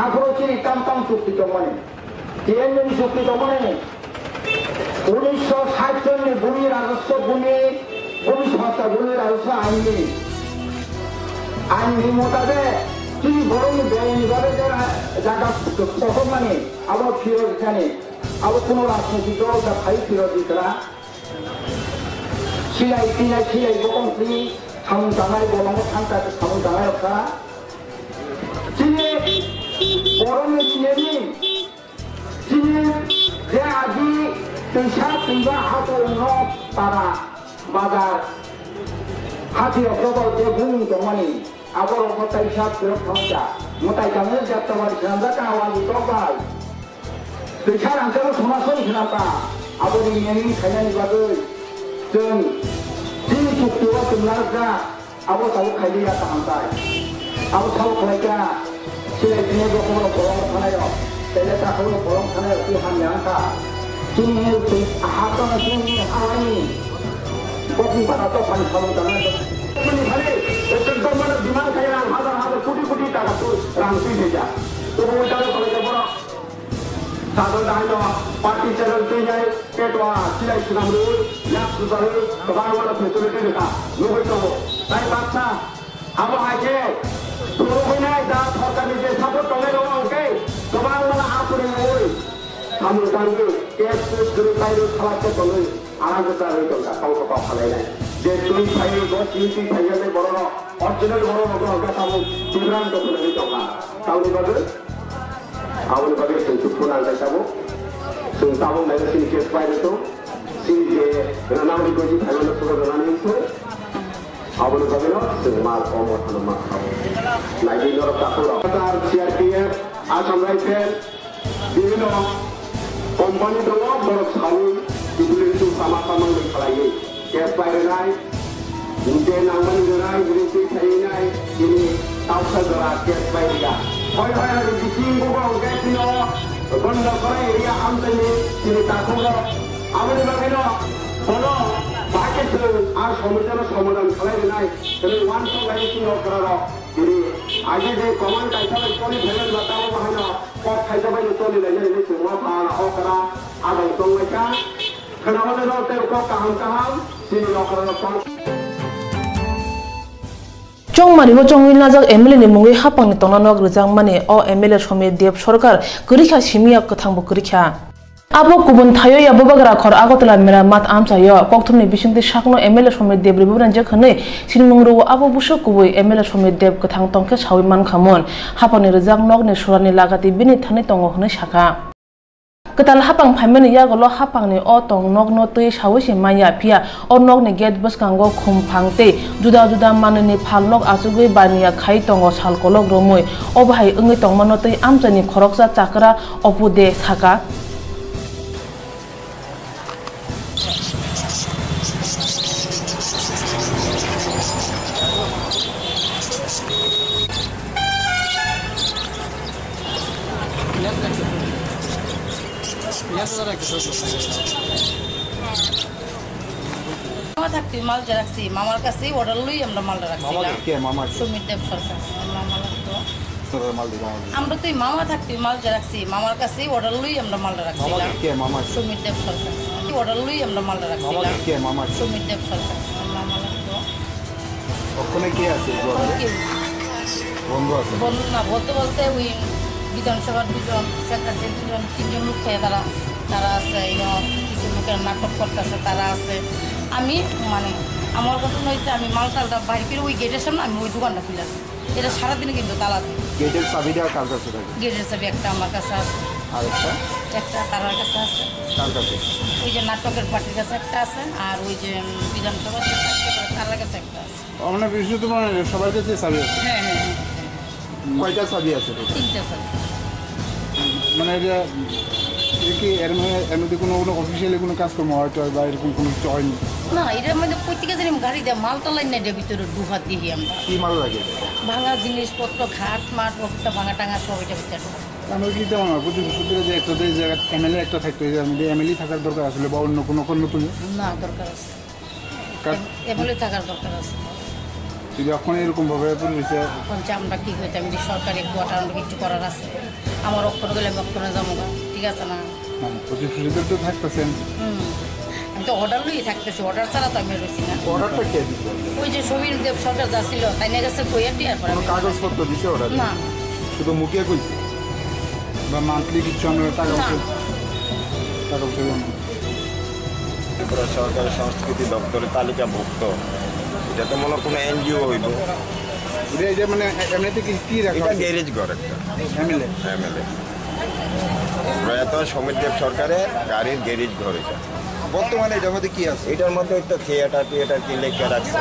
আগ্রহী কামতাম চুক্তি জমানে টিএনএন চুক্তি জমানে 1960 সনে ভূমি রাজস্ব ভূমি সংস্থা ভূমি রাজস্ব আইনি মোতাবেক তিনি বরং বেআইনিভাবে যারা জায়গা তখন মানে আবার ফিরত এখানে আবার কোনো রাজনৈতিক দল যা ভাই ফিরত দিতরা সিলাই টিলাই সিলাই বকংসি সামুন জানায় বলঙ্গ থানকাতে সামুন জানায় ওরা তিনি বরংে চিনি তিনি যে আজি পেশা কিংবা হাতের নখ তারা বাজার হাতিয়ে খবর যে ভূমি জমানি আবার মোটাই সাত ফেরত থাকা মোটাই জামের যাত্রা বাড়ি সান্দা আওয়াজি দরবার পেশা রান্তারও সমাসই খেলাটা আবার ইংরেজি খাইনানি বাদে जों जिनि चुक्तियाव जोंलारग्रा आबो साबो खायलिया ताहांताय आबो साबो खायगा सिलायथिनि दखमाव बरं थानायाव तेले ताखौनो बरं थानायाव ति हामयानखा जोंनि हातना जोंनि हावानि बकि बानाथ' पानि साबो जानाय जोंनि खालि एकदम माने बिमान खायना हाजार हाजार कोटी कोटी टाका तो रां फैजा तो बयदारो खालायगा बरा साधन दानो पार्टी चैनल पे जाए पेटवा सिलाई सुनामु लाख सुजारु बाबाला फेसिलिटी देखा नुबै तो ताई बातसा अब आके सुरु होइनाय दा सरकारनि जे सापर्ट दंनाय दङ ओके गोबां माने आपुरि ओइ सामु दांगो केस सुरु कायरो खालासे दङै आरागता रहि दंगा काउका खालायनाय जे दुइ फाइल दस इउटी फाइलने बरनो अरिजिनल बरनो दंगा सामु तिब्रान दखलनि दंगा काउनि बागै awal bagi sentuh punan saya sabu, sentamu mereka sini kes pai itu, sini je renang di koji thailand sudah renang itu, awal bagi lo semal omor hanuman sabu, lagi lo takut. Katar CRPF, Assam Rifle, বিভিন্ন company dulu baru sabu, dibeli itu sama-sama berkelahi, kes pai renang, mungkin awal renang berisi thailand ini tahu saja kes pai dia. Hoy di sini gua enggak sini benda kore ya amtani sini takulo amane bageno bono baake tu ar সমস্যার সমাধান খালাই নাই তাহলে one তো গাড়ি কি করার ini aja je command kaisa kali bhelan batao bahana kok kaisa bai toli lai nei semua pala okra ada tong mereka kenapa lo ter kok kaham sini okra চংমারি ও চংইল নাজাক MLA নি মুঙ্গি হাপাংনি তংনানক রিজাং মানে ও এমএলএ সমে দেব সরকার গরিখা সিমিয়া কথাংবো গরিখা আবো গুবুন thio ইয়াবো Bagra খর আগতলা মেরা মাত আমসায় কক্থমনি বিসিংতি সাকনো MLA সমে দেব রিবুরান যেখানে সিনমুংরো আবো বুসো কুবই MLA সমে দেব কথাং তংকে সাউই মান খামন হাপাংনি রিজাং নগনি সুরানি লাগাতি বিনি থানি তংগো হনে শাখা Ketal hapang phaimani ya golo hapang ni o tong nok no tui sawisi maya phia o nok ni gate bus kango khumphangte juda juda manani phalnok asugui baniya khai tongo salkolok romoi o bhai ungi tongmano tui amchani khoroksa chakra opude saka মামা থাকতে মাল রাখছি মামার কাছে order লই আমরা মালটা রাখছিলাম সুমিত দেব সরকার মামা লাগতো আমরা তো মামা থাকতে মাল রাখছি মামার কাছে অর্ডার লই আমরা মালটা রাখছিলাম সুমিত দেব সরকার অর্ডার লই আমরা মালটা রাখছিলাম সুমিত দেব সরকার মামা লাগতো ওখানে কে আছে বন্ধু আছে বন্ধু না বলতে বলতে ওই বিধানসভার দুজন সেক্রেটারি দুজন তিনজন লোক খেয়ে তারা আছে কিছু লোকের নাটক করতেছে তারা আছে আমি মানে আমার কথা হয়েছে আমি মাল টালটা বাইরে ফিরে ওই গেটের সামনে আমি ওই দোকানটা খুলে আসি এটা সারাদিনে কিন্তু তালা গেটের চাবিটা কার কাছে থাকে গেটের চাবি একটা আমার কাছে আছে আর একটা তারার কাছে আছে কার কাছে ওই যে নাটকের পার্টির কাছে একটা আছে আর ওই যে বিধানসভার তারার কাছে একটা আছে মানে বিশেষ তোমার সবার কাছে চাবি আছে হ্যাঁ হ্যাঁ কয়টা চাবি আছে তিনটা চাবি মানে এটা কি এর মধ্যে কোনো অফিসিয়ালি কোনো কাজকর্ম হয়তো বা এরকম কোনো কিছু হয়নি না এটার মধ্যে প্রত্যেকে জানি গাড়ি দেয় মাল টালাই না এটার ভিতরে দুহাত দিয়ে আমরা কি মাল লাগে ভাঙা জিনিসপত্র ঘাট মাঠ ওটা ভাঙা টাঙা সব এটা ভিতরে আমরা কি তেমন প্রতিশ্রুতির যে একটা জায়গায় এমএলএ একটা থাকতো এমএলএ থাকার দরকার আসলে বা অন্য কোনো নতুন না দরকার আছে এমএলএ থাকার দরকার আছে যদি এখন এরকমভাবে পরিবেশে আমরা কি হইতে আমি সরকারি কোয়ার্টার আমরা কিছু করার আছে আমার অক্ষর গেলে আমি অক্ষরে যাবো ঠিক আছে না প্রতিশ্রুতিতে তো থাকতেছেন আমি তো অর্ডার লই থাকতেছি অর্ডার ছাড়া তো আমি রয়েছি না অর্ডারটা কে দিচ্ছে ওই যে সমীর দেব সরকার যা ছিল তাই নিয়ে গেছে কইয়াটি আর কাগজপত্র দিছে অর্ডার না শুধু মুখে কইছে বা মান্থলি কিছু আমরা টাকা ত্রিপুরা সরকারের সংস্কৃতি দপ্তরের তালিকাভুক্ত এটা তো মনে কোনো এনজিও হইব মানে এমনিতে কি এটা গ্যারেজ ঘর একটা এমএলএ প্রয়াত সমীর দেব সরকারের গাড়ির গ্যারেজ ঘর এটা বর্তমানে এটার মধ্যে কি আছে এটার মধ্যে একটা থিয়েটার কি লেখা রাখছে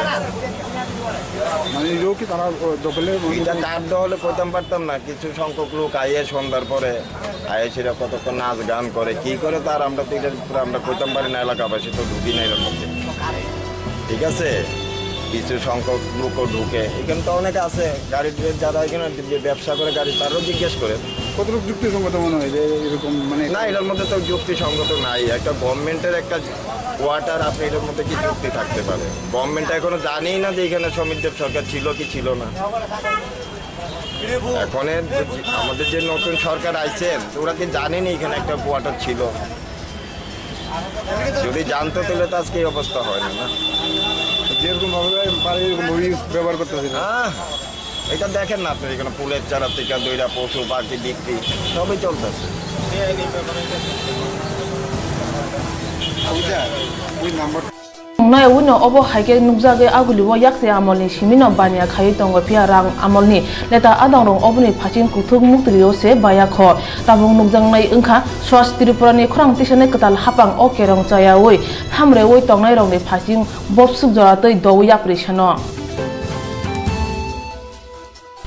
মানে এটাও কি তারা দখলে এটা কাঠ হলে করতাম পারতাম না কিছু সংখ্যক লোক আইয়ে সন্ধ্যার পরে আইয়ে সেটা কতক্ষণ নাচ গান করে কি করে তার আমরা তো এটা আমরা করতাম পারি না এলাকাবাসী তো ঢুকি না এর মধ্যে ঠিক আছে কিছু সংখ্যক লোকও ঢুকে এখানে তো অনেকে আছে গাড়ির যারা এখানে যে ব্যবসা করে গাড়ি তারও জিজ্ঞেস করে কতটুকু যুক্তিসঙ্গত মনে হয় যে এরকম মানে না এটার মধ্যে তো যুক্তিসঙ্গত নাই একটা গভর্নমেন্টের একটা কোয়ার্টার আপনি এটার মধ্যে কি যুক্তি থাকতে পারে গভর্নমেন্ট এখনো জানেই না যে এখানে সমীর দেব সরকার ছিল কি ছিল না এখন আমাদের যে নতুন সরকার আইছেন ওরা কি জানেনি এখানে একটা কোয়ার্টার ছিল যদি জানতো তাহলে তো আজকে এই অবস্থা হয় না যেরকম ব্যবহার করতেছে এটা দেখেন না আপনি এখানে ফুলের চারা থেকে দইরা পশু পাখি বিক্রি সবই চলতেছে nai wino obo haike nukjage aguli wo yakse amolni simino bania khai tongo pia rang amolni leta adang rong obni phaching kuthuk muktrio se baya kho tabung nukjang nai engkha swas tripurani khorang tisane katal hapang okerong chaya oi hamre oi tongnai rong ni phaching bobsuk jora tei do yapri sano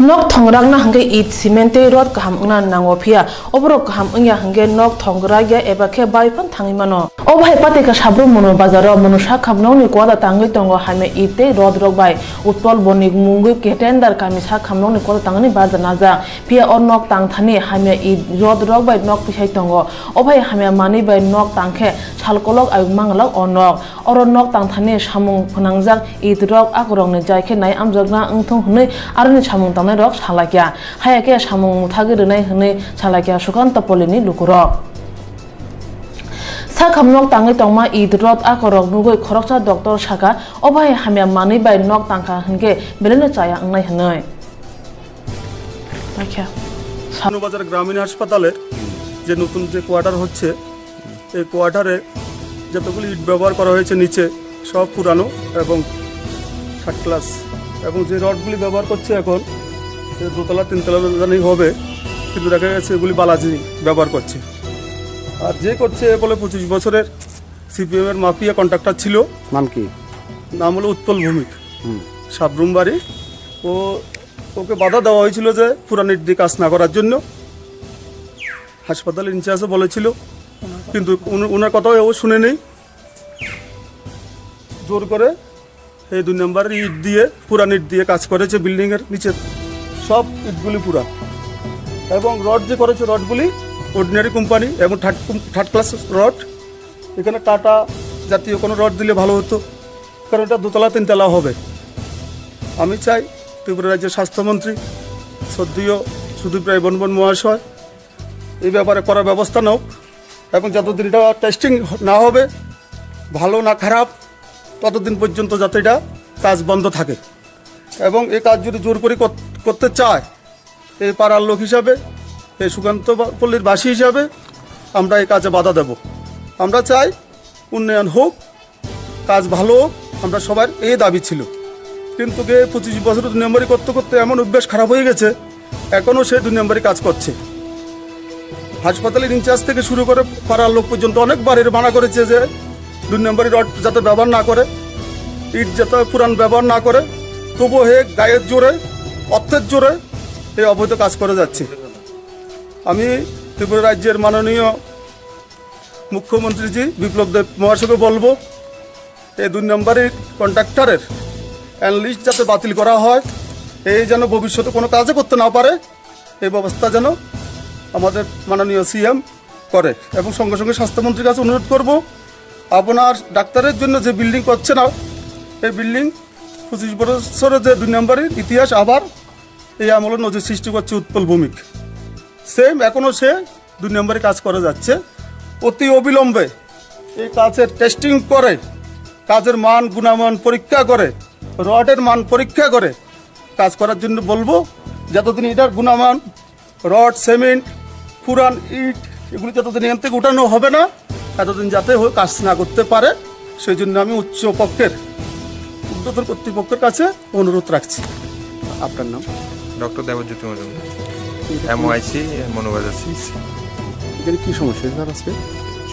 nok thongrang na hangge it cement rod kaham na nango phia obro kaham ungya hangge nok thongra ya eba khe bai phan thangi mano obhai pate ka sabru mono bazaro mono sha khamno ni kwada tangai tongo hame ite rod rok bai utpol bonik mungui ketendar kami sa khamno ni kwada tangani baza naja phia or nok tang thani hame it rod rok bai nok pisai tongo obhai hame mani bai nok tangkhe salkolok ayung manglak onok oro nok tang thani samung phanangjak it rok akrong ni jaikhe nai amjagna ungthong hnei arni samung tang rok salakya hayake samung muthagi rnai hnei salakya sukanta polini lukurok sakhamnok tangai tongma idrot akorok nugoi khoroksa doctor saka obai hamya mani bai nok tangkha hingke belene chaya angnai hnai আচ্ছা সানুবাজার গ্রামীণ হাসপাতালের যে নতুন যে quarter হচ্ছে এই কোয়ার্টারে যতগুলি ইট ব্যবহার করা হয়েছে নিচে সব পুরানো এবং থার্ড ক্লাস এবং যে রডগুলি ব্যবহার করছে এখন দোতলা তিনতলা জানি হবে কিন্তু দেখা গেছে এগুলি বালাজি ব্যবহার করছে আর যে করছে বলে 25 বছরের সিপিএমের মাফিয়া কন্ট্রাক্টর ছিল নাম কি নাম হলো উৎপল ভৌমিক সাবরুম বাড়ি ওকে বাধা দেওয়া হয়েছিল যে পুরান ইট দিয়ে কাজ না করার জন্য হাসপাতালের ইনচার্জে বলেছিল কিন্তু ওনার কথাও ও শুনে নেই জোর করে এই 2 নম্বরের ইট দিয়ে পুরান ইট দিয়ে কাজ করেছে বিল্ডিংয়ের নিচে সব ইটগুলি পুরা এবং রড যে করেছে রডগুলি অর্ডিনারি কোম্পানি এবং থার্ড ক্লাস রড এখানে টাটা জাতীয় কোনো রড দিলে ভালো হতো কারণ এটা দোতলা তিনতলা হবে আমি চাই ত্রিপুরা রাজ্যের স্বাস্থ্যমন্ত্রী শ্রদ্ধেয় সুদীপ রায় বনবন মহাশয় এই ব্যাপারে করার ব্যবস্থা নাও এবং যতদিন এটা টেস্টিং না হবে ভালো না খারাপ ততদিন পর্যন্ত যাতে এটা কাজ বন্ধ থাকে এবং এই কাজ যদি জোর করে করতে চায় এই পাড়ার লোক হিসাবে এই সুকান্ত পল্লীর বাসী হিসাবে আমরা এই কাজে বাধা দেব আমরা চাই উন্নয়ন হোক কাজ ভালো হোক আমরা সবার এই দাবি ছিল কিন্তু 25 বছর 2 নম্বরই করতে করতে এমন অভ্যাস খারাপ হয়ে গেছে এখনও সে 2 নম্বরই কাজ করছে হাসপাতালের ইনচার্জ থেকে শুরু করে পাড়ার লোক পর্যন্ত অনেকবার এর মানা করেছে যে 2 নম্বরই রড যাতে ব্যবহার না করে ইট যাতে পুরান ব্যবহার না করে তবুও হে গায়ের জোরে অর্থের জোরে এই অবৈধ কাজ করে যাচ্ছে আমি ত্রিপুরা রাজ্যের মাননীয় মুখ্যমন্ত্রীজি বিপ্লব দেব মহাশয়কে বলবো এই 2 নম্বরের কন্ট্রাক্টরের অ্যানলিস্ট যাতে বাতিল করা হয় এই যেন ভবিষ্যতে কোনো কাজে করতে না পারে এই ব্যবস্থা যেন আমাদের মাননীয় সিএম করে এবং সঙ্গে সঙ্গে স্বাস্থ্যমন্ত্রীর কাছে অনুরোধ করব আপনার ডাক্তারের জন্য যে বিল্ডিং করছে না এই বিল্ডিং 25 বছরের যে 2 নম্বরের ইতিহাস আবার এই আমলে নজির সৃষ্টি করছে উৎপল ভূমিক সেম এখনও সে 2 নম্বরে কাজ করে যাচ্ছে অতি অবিলম্বে এই কাজের টেস্টিং করে কাজের মান গুণমান পরীক্ষা করে রডের মান পরীক্ষা করে কাজ করার জন্য বলবো যতদিন এটার গুণমান রড সিমেন্ট পুরান ইট এগুলি যতদিন এখান থেকে উঠানো হবে না এতদিন যাতে কাজ না করতে পারে সেই জন্য আমি উচ্চতর কর্তৃপক্ষের কাছে অনুরোধ রাখছি। আপনার নাম? Doctor Debjyoti Majumdar, MOIC Manubazar CC. এখানে কি সমস্যা স্যার আজকে?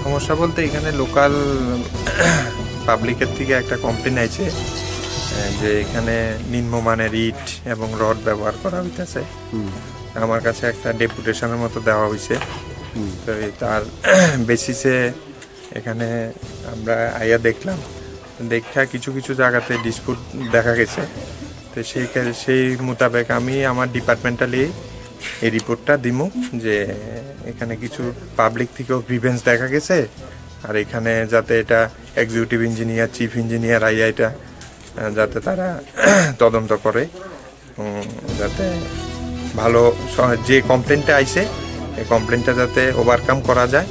সমস্যা বলতে এখানে লোকাল পাবলিকের থেকে একটা কমপ্লেন আছে যে এখানে নিম্নমানের ইট এবং রড ব্যবহার করা হইতেছে। আমার কাছে একটা ডেপুটেশনের মতো দেওয়া হয়েছে, তো তার বেসিসে এখানে আমরা আইয়া দেখলাম, দেখা কিছু কিছু জায়গাতে ডিসপুট দেখা গেছে। তো সেই মোতাবেক আমি আমার ডিপার্টমেন্টালি এই রিপোর্টটা দিব যে এখানে কিছু পাবলিক থেকেও গ্রিভেন্স দেখা গেছে, আর এখানে যাতে এটা এক্সিকিউটিভ ইঞ্জিনিয়ার চিফ ইঞ্জিনিয়ার আইয়া এটা যাতে তারা তদন্ত করে, যাতে ভালো যে কমপ্লেনটা আইছে এই কমপ্লেনটা যাতে ওভারকাম করা যায়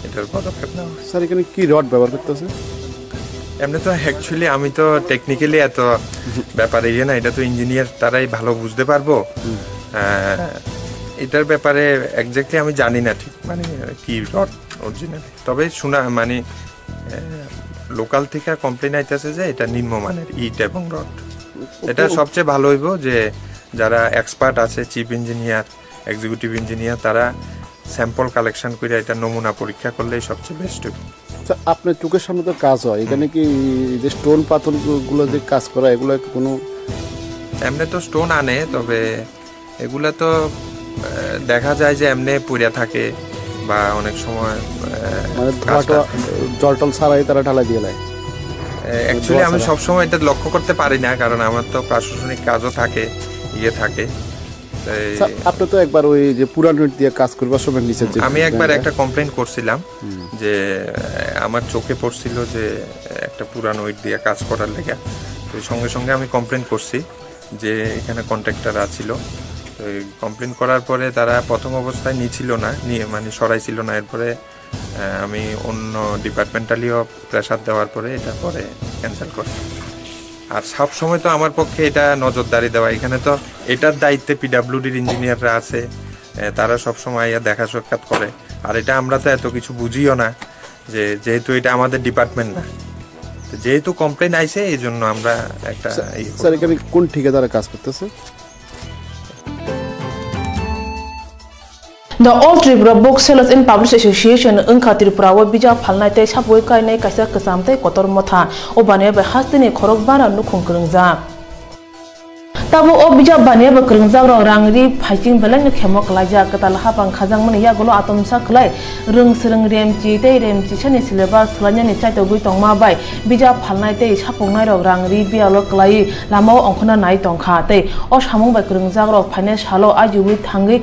এটার পদক্ষেপ নেওয়া। স্যার এখানে কি রড ব্যবহার করতেছে? এমনি তো অ্যাকচুয়ালি আমি তো টেকনিক্যালি এত ব্যাপারে না, এটা তো ইঞ্জিনিয়ার তারাই ভালো বুঝতে পারবো। এটার ব্যাপারে এক্স্যাক্টলি আমি জানি না ঠিক মানে কি রড অরিজিনালি, তবে শোনা মানে লোকাল থেকে কমপ্লেন আইতেছে যে এটা নিম্নমানের ইট এবং রড। এটা সবচেয়ে ভালো হইব যে যারা এক্সপার্ট আছে চিফ ইঞ্জিনিয়ার এক্সিকিউটিভ ইঞ্জিনিয়ার তারা স্যাম্পল কালেকশন করে এটা নমুনা পরীক্ষা করলেই সবচেয়ে বেস্ট হবে। আপনার চোখের সামনে তো কাজ হয়, এখানে কি যে স্টোন পাথরগুলো যে কাজ করা এগুলো কোনো? এমনি তো স্টোন আনে, তবে এগুলা তো দেখা যায় যে এমনি পড়ে থাকে বা অনেক সময় মানে জল টল ছাড়াই তারা ঢালাই দিয়ে দেয়। অ্যাকচুয়ালি আমি সবসময় এটা লক্ষ্য করতে পারি না, কারণ আমার তো প্রশাসনিক কাজও থাকে থাকে। আপনি তো একবার ওই যে পুরান ইট দিয়ে কাজ করবার সময় নিচে আমি একবার একটা কমপ্লেন করছিলাম যে আমার চোখে পড়ছিল যে একটা পুরান ইট দিয়ে কাজ করার লেগে, তো সঙ্গে সঙ্গে আমি কমপ্লেন করছি যে এখানে কন্ট্রাক্টর আছিল। তো কমপ্লেন করার পরে তারা প্রথম অবস্থায় নিয়েছিল না, মানে সরাইছিল না, এরপরে আমি অন্য ডিপার্টমেন্টালিও প্রেশার দেওয়ার পরে এটা পরে ক্যান্সেল করছি। আর সব সময় তো আমার পক্ষে এটা নজরদারি দেওয়া, এখানে তো এটার দায়িত্বে পিডাব্লিউডির ইঞ্জিনিয়াররা আছে, তারা সব সময় দেখা সাক্ষাৎ করে। আর এটা আমরা তো এত কিছু বুঝিও না, যেহেতু এটা আমাদের ডিপার্টমেন্ট না, যেহেতু কমপ্লেন আইছে এই জন্য আমরা একটা। স্যার এখানে কোন ঠিকাদারে কাজ করতেছে? The All Tripura Booksellers and Publishers Association Engkha Tripura wa bija phalnai te sapoi kai nei kaisa kasam te kotor motha obane ba hastini khorok bara nukhung krungja tabo o bija bane ba krungja rangri fighting belang khemok laja katal hapang khajang mani ya golo atom sa khlai rung srung remchi te remchi chani syllabus slanya ni chai to gui tongma bai bija phalnai te sapongnai rok rangri bialo klai lamao ongkhona nai tongkha te o samung ba krungja rok finance halo ajuwi thangi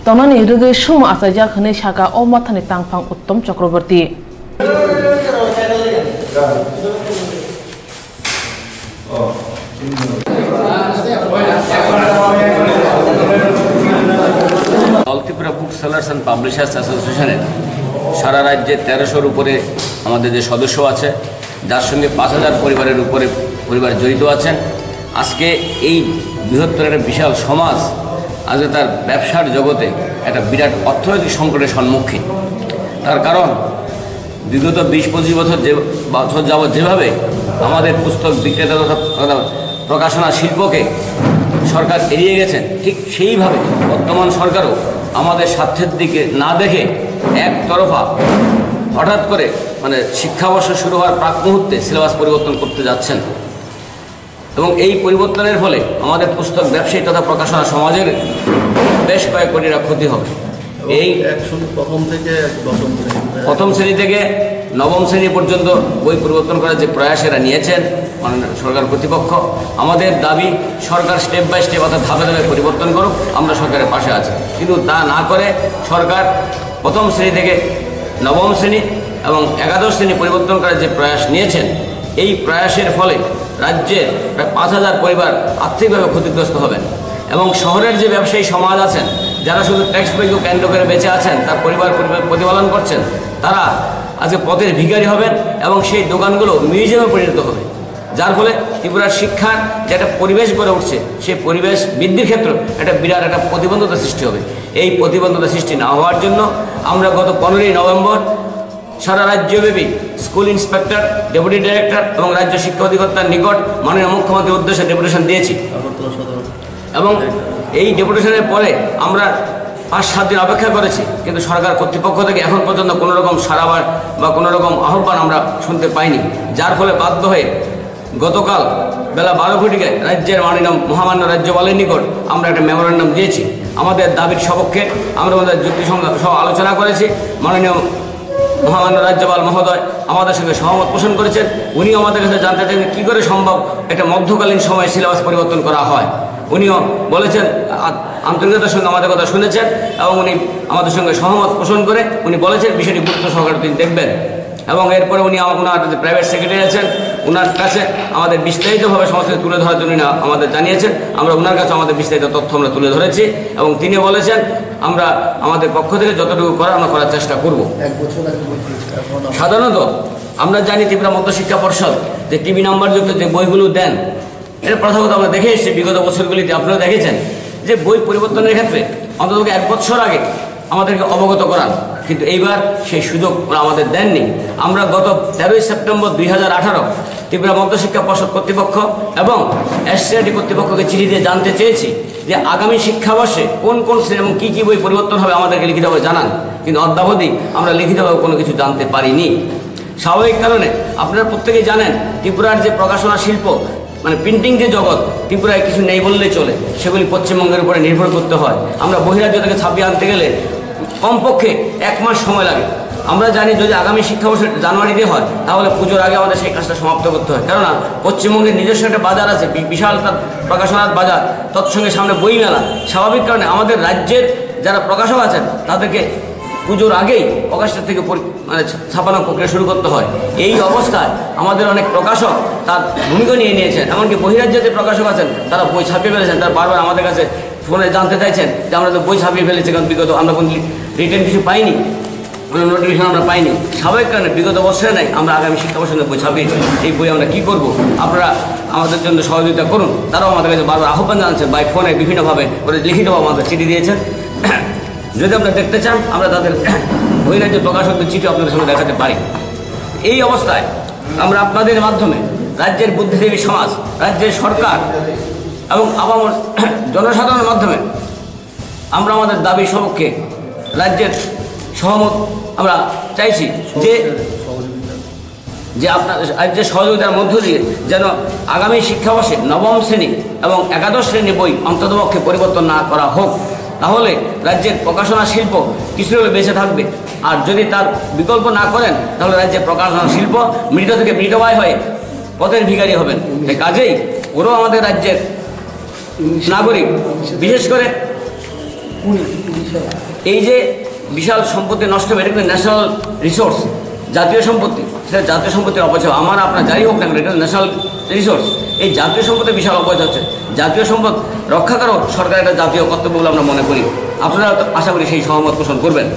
tonani rugui sumo asaja khane shaka o mathani tangphang uttom chakraborty all Tripura book sellers and publishers অ্যাসোসিয়েশনের সারা রাজ্যে 1300-র উপরে আমাদের যে সদস্য আছে, যার সঙ্গে 5000 পরিবারের উপরে পরিবার জড়িত আছেন। আজকে এই বৃহত্তর একটা বিশাল সমাজ আজকে তার ব্যবসার জগতে একটা বিরাট অর্থনৈতিক সংকটের সম্মুখীন। তার কারণ বিগত 20-25 বছর যাবৎ যেভাবে আমাদের পুস্তক বিক্রেতা তথা প্রকাশনা শিল্পকে সরকার এড়িয়ে গেছেন, ঠিক সেইভাবে বর্তমান সরকারও আমাদের স্বার্থের দিকে না দেখে একতরফা হঠাৎ করে মানে শিক্ষাবর্ষ শুরু হওয়ার প্রাক মুহূর্তে সিলেবাস পরিবর্তন করতে যাচ্ছেন, এবং এই পরিবর্তনের ফলে আমাদের পুস্তক ব্যবসায়ী তথা প্রকাশনা সমাজের বেশ কয়েক কোটি টাকা ক্ষতি হবে। এই প্রথম শ্রেণী থেকে নবম শ্রেণী পর্যন্ত বই পরিবর্তন করার যে প্রয়াস এরা নিয়েছেন, সরকার কর্তৃপক্ষ। আমাদের দাবি সরকার স্টেপ বাই স্টেপ অর্থাৎ ধাপে ধাপে পরিবর্তন করুক, আমরা সরকারের পাশে আছি। কিন্তু তা না করে সরকার প্রথম শ্রেণী থেকে নবম শ্রেণী এবং একাদশ শ্রেণী পরিবর্তন করার যে প্রয়াস নিয়েছেন, এই প্রয়াসের ফলে রাজ্যের প্রায় 5,000 পরিবার আর্থিকভাবে ক্ষতিগ্রস্ত হবেন এবং শহরের যে ব্যবসায়ী সমাজ আছেন যারা শুধু ট্যাক্স পেকে কেন্দ্র করে বেঁচে আছেন, তার পরিবার প্রতিপালন করছেন, তারা আজকে পথের ভিখারি হবেন এবং সেই দোকানগুলো মিউজিয়ামে পরিণত হবে। যার ফলে ত্রিপুরার শিক্ষার যে একটা পরিবেশ গড়ে উঠছে, সেই পরিবেশ বৃদ্ধির ক্ষেত্রে একটা বিরাট একটা প্রতিবন্ধকতা সৃষ্টি হবে। এই প্রতিবন্ধকতা সৃষ্টি না হওয়ার জন্য আমরা গত 15ই নভেম্বর সারা রাজ্যব্যাপী স্কুল ইন্সপেক্টর, ডেপুটি ডিরেক্টর এবং রাজ্য শিক্ষা অধিকর্তার নিকট মাননীয় মুখ্যমন্ত্রীর উদ্দেশ্যে ডেপুটেশন দিয়েছি এবং এই ডেপুটেশনের পরে আমরা 5-7 দিন অপেক্ষা করেছি, কিন্তু সরকার কর্তৃপক্ষ থেকে এখন পর্যন্ত কোনো রকম সাড়াবার বা কোনো রকম আহ্বান আমরা শুনতে পাইনি। যার ফলে বাধ্য হয়ে গতকাল বেলা 12 ঘটিকায় রাজ্যের মাননীয় মহামান্য রাজ্যপালের নিকট আমরা একটা মেমোরেন্ডাম দিয়েছি। আমাদের দাবির সপক্ষে আমরা আমাদের যুক্তিসঙ্গত সহ আলোচনা করেছি। মাননীয় মহামান্য রাজ্যপাল মহোদয় আমাদের সঙ্গে সহমত পোষণ করেছেন। উনিও আমাদের কাছে জানতে চান কী করে সম্ভব একটা মধ্যকালীন সময়ে সিলেবাস পরিবর্তন করা হয়। উনিও বলেছেন, আন্তরিকতার সঙ্গে আমাদের কথা শুনেছেন এবং উনি আমাদের সঙ্গে সহমত পোষণ করে উনি বলেছেন বিষয়টি গুরুত্ব সহকারে তিনি দেখবেন। এবং এরপরে উনি ওনার যে প্রাইভেট সেক্রেটারি আছেন ওনার কাছে আমাদের বিস্তারিতভাবে সমস্ত তুলে ধরার জন্য আমাদের জানিয়েছেন। আমরা ওনার কাছে আমাদের বিস্তারিত তথ্য আমরা তুলে ধরেছি এবং তিনি বলেছেন আমরা আমাদের পক্ষ থেকে যতটুকু করার আমরা করার চেষ্টা করব। সাধারণত আমরা জানি ত্রিপুরা মধ্যশিক্ষা পর্ষদ যে টিভি নাম্বারযুক্ত যে বইগুলো দেন, এটা প্রথাগত আমরা দেখে এসেছি বিগত বছরগুলিতে। আপনারা দেখেছেন যে বই পরিবর্তনের ক্ষেত্রে অন্তত 1 বছর আগে আমাদেরকে অবগত করান, কিন্তু এইবার সেই সুযোগ আমাদের দেননি। আমরা গত 13ই সেপ্টেম্বর 2018 ত্রিপুরা মধ্যশিক্ষা পর্ষদ কর্তৃপক্ষ এবং এসসিআরটি কর্তৃপক্ষকে চিঠি দিয়ে জানতে চেয়েছি যে আগামী শিক্ষাবর্ষে কোন কোন শ্রেণী এবং কী কী বই পরিবর্তন হবে আমাদেরকে লিখিতভাবে জানান, কিন্তু অদ্যাবধি আমরা লিখিতভাবে কোনো কিছু জানতে পারিনি। স্বাভাবিক কারণে আপনারা প্রত্যেকেই জানেন ত্রিপুরার যে প্রকাশনা শিল্প মানে প্রিন্টিং যে জগৎ, ত্রিপুরায় কিছু নেই বললেই চলে, সেগুলি পশ্চিমবঙ্গের উপরে নির্ভর করতে হয়। আমরা বহিরাজ্য থেকে ছাপিয়ে আনতে গেলে কমপক্ষে 1 মাস সময় লাগে। আমরা জানি যদি আগামী শিক্ষাবর্ষের জানুয়ারিতে হয় তাহলে পুজোর আগে আমাদের সেই কাজটা সমাপ্ত করতে হয়, কেননা পশ্চিমবঙ্গের নিজস্ব একটা বাজার আছে, বিশাল তার প্রকাশনার বাজার, তৎসঙ্গে সামনে বই মেলা। স্বাভাবিক কারণে আমাদের রাজ্যের যারা প্রকাশক আছেন তাদেরকে পুজোর আগেই অগাস্টের থেকে মানে ছাপানো প্রক্রিয়া শুরু করতে হয়। এই অবস্থায় আমাদের অনেক প্রকাশক তার ভূমিকা নিয়ে নিয়েছেন, এমনকি বহিরাজ্যে যে প্রকাশক আছেন তারা বই ছাপিয়ে ফেলেছেন। তারা বারবার আমাদের কাছে ফোনে জানতে চাইছেন যে আমরা তো বই ছাপিয়ে ফেলেছি, কারণ বিগত আমরা কোনো রিটেন কিছু পাইনি, কোনো নোটিফিকেশন আমরা পাইনি। স্বাভাবিক কারণে বিগত বছরে নাই আমরা আগামী শিক্ষাবর্ষে বই ছাপিয়েছি। এই বই আমরা কী করব, আপনারা আমাদের জন্য সহযোগিতা করুন। তারাও আমাদের কাছে বারবার আহ্বান জানাচ্ছেন, বাই ফোনে বিভিন্নভাবে ওরা লিখিতভাবে আমাদের চিঠি দিয়েছেন। যদি আপনারা দেখতে চান আমরা তাদের বহিরাজ্য প্রকাশকদের চিঠি আপনাদের সামনে দেখাতে পারি। এই অবস্থায় আমরা আপনাদের মাধ্যমে রাজ্যের বুদ্ধিজীবী সমাজ, রাজ্যের সরকার এবং আপামর জনসাধারণের মাধ্যমে আমরা আমাদের দাবি সপক্ষে রাজ্যের সহমত আমরা চাইছি যে আপনার রাজ্যের সহযোগিতার মধ্য দিয়ে যেন আগামী শিক্ষাবর্ষে নবম শ্রেণী এবং একাদশ শ্রেণী বই অন্ততপক্ষে পরিবর্তন না করা হোক, তাহলে রাজ্যের প্রকাশনা শিল্প কিছু হলে বেঁচে থাকবে। আর যদি তার বিকল্প না করেন তাহলে রাজ্যের প্রকাশনা শিল্প মৃত থেকে মৃতপ্রায় হয়ে পথের ভিখারি হবেন। এই কাজেই ওরাও আমাদের রাজ্যের নাগরিক, বিশেষ করে এই যে বিশাল সম্পত্তি নষ্ট হবে, এটা কিন্তু ন্যাশনাল রিসোর্স, জাতীয় সম্পত্তি, সেটা জাতীয় সম্পত্তির অপচয় আমার আপনার যাই হোক না, এটা ন্যাশনাল রিসোর্স। এই জাতীয় সম্পদের বিশাল অপচয় হচ্ছে। জাতীয় সম্পদ রক্ষা করাও সরকারের একটা জাতীয় কর্তব্য বলে আমরা মনে করি। আপনারা আশা করি সেই সহমত পোষণ করবেন।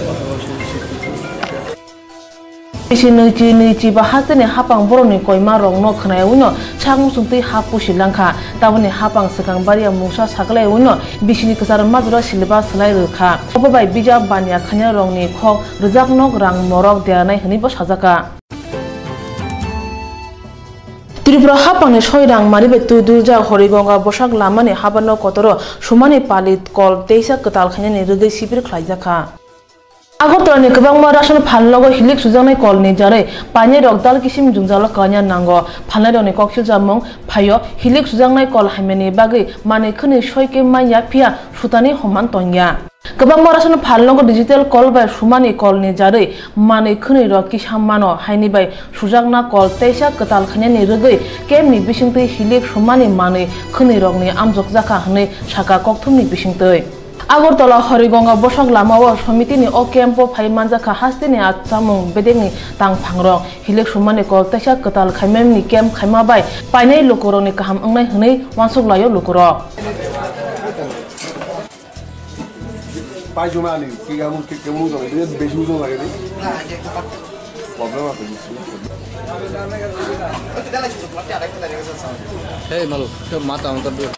Niji bahasani hapang boroni koima rong no khna uno changmu sungti hapu shilangkha taboni hapang sekang baria musa saklai uno bisini kesar madura silba selai rekha obabai bija banya khanya rong ni khok rijak nok rang morok deanai hni bo sajaka Tripura hapangni soirang maribe tudurja horigonga bosak lamani habano kotoro sumani palit kol teisa ketal khanyani rudai sipir khlaijaka Agotani kebangma rasan phallogo hilik sujanai kolni jare pani rokdal kisim jungjalo kanya nango phalnaroni koksu jamong phayo hilik sujanai kol haimeni bagi mane khni soike maya pia sutani homan tonya गोबां मरासन फालनगो digital कल bye सुमानि कलनि जारै मानै खनै र किसामानो हाइनि bye सुजागना कल तेसा कताल खनिनि रगै केमनि बिसिंतै हिलेक सुमानि मानै खनै रगनि आमजक जाखा हनै साका कक्थुमनि बिसिंतै आगरतला हरिगंगा बसक लामाओ समितिनि अ केम्पो फाइ मानजाखा हास्तिनि आचामुं बेदेंनि तांफांरं हिलेक सुमानि कल तेसा कताल खाइमेमनि केम्प खाइमा बाय पाइनाय लोकरनि काहाम अंनाय हनै वानसकलायो लोकर Pai cuma ni, kita mungkin orang itu beju orang lagi ni. Problem apa ni? Hey malu, tu mata untuk tu.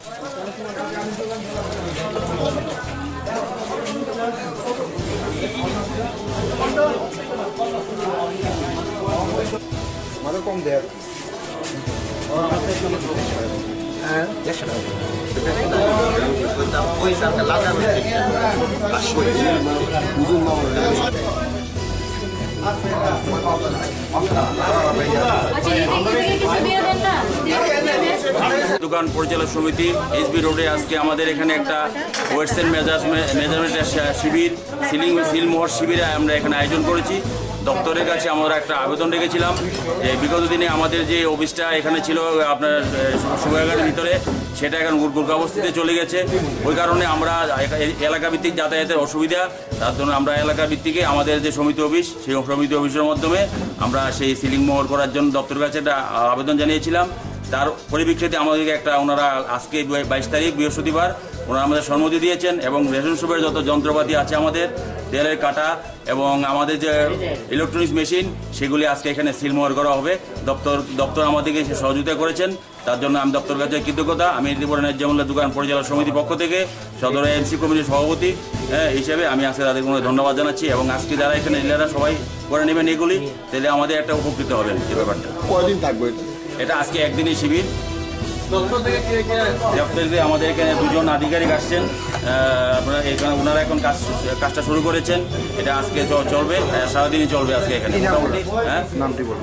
Mana kom der? Yes. दुकान परिचालक समिति एसबी रोडे आज के हमारे एखाने एक वेट्स एंड मेजारमेंट शिविर सिलमोहर शिविर আমরা এখানে আয়োজন করেছি দপ্তরের কাছে আমরা একটা আবেদন রেখেছিলাম যে বিগত দিনে আমাদের যে অফিসটা এখানে ছিল আপনার সুগারঘাটের ভিতরে সেটা এখন দুর্গাবস্তিতে চলে গেছে ওই কারণে আমরা এলাকা ভিত্তিক যাতায়াতের অসুবিধা তার জন্য আমরা এলাকা ভিত্তিকে আমাদের যে সমিতি অফিস সেই সমিতি অফিসের মাধ্যমে আমরা সেই সিলিং মোহর করার জন্য দপ্তরের কাছে একটা আবেদন জানিয়েছিলাম তার পরিপ্রেক্ষিতে আমাদেরকে একটা ওনারা আজকে 22 তারিখ বৃহস্পতিবার ওনারা আমাদের সম্মতি দিয়েছেন এবং রেশন শপের যত যন্ত্রপাতি আছে আমাদের তেলের কাটা এবং আমাদের যে ইলেকট্রনিক্স মেশিন সেগুলি আজকে এখানে সিলমোহর করা হবে দপ্তর আমাদেরকে সহযোগিতা করেছেন তার জন্য আমি দপ্তরের কাছে কৃতজ্ঞতা আমি ত্রিপুরা ন্যায্য মূল্য দোকান পরিচালক সমিতির পক্ষ থেকে সদর এমসি কমিটির সভাপতি হিসেবে আমি আজকে তাদের কোনো ধন্যবাদ জানাচ্ছি এবং আজকে যারা এখানে ডিলাররা সবাই করে নেবেন এগুলি তাহলে আমাদের একটা উপকৃত হবেন এই ব্যাপারটা কয়দিন থাকবে এটা আজকে একদিনই শিবির আমাদের এখানে দুজন আধিকারিক আসছেন আপনারা এখানে ওনারা এখন কাজটা শুরু করেছেন এটা আজকে চলবে সারাদিনই চলবে আজকে এখানে মোটামুটি নামটি বলুন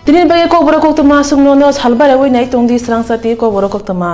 Tinin bagi ko boro ko tuma sumno no salbare wei nai tong di srang sati ko boro ko tuma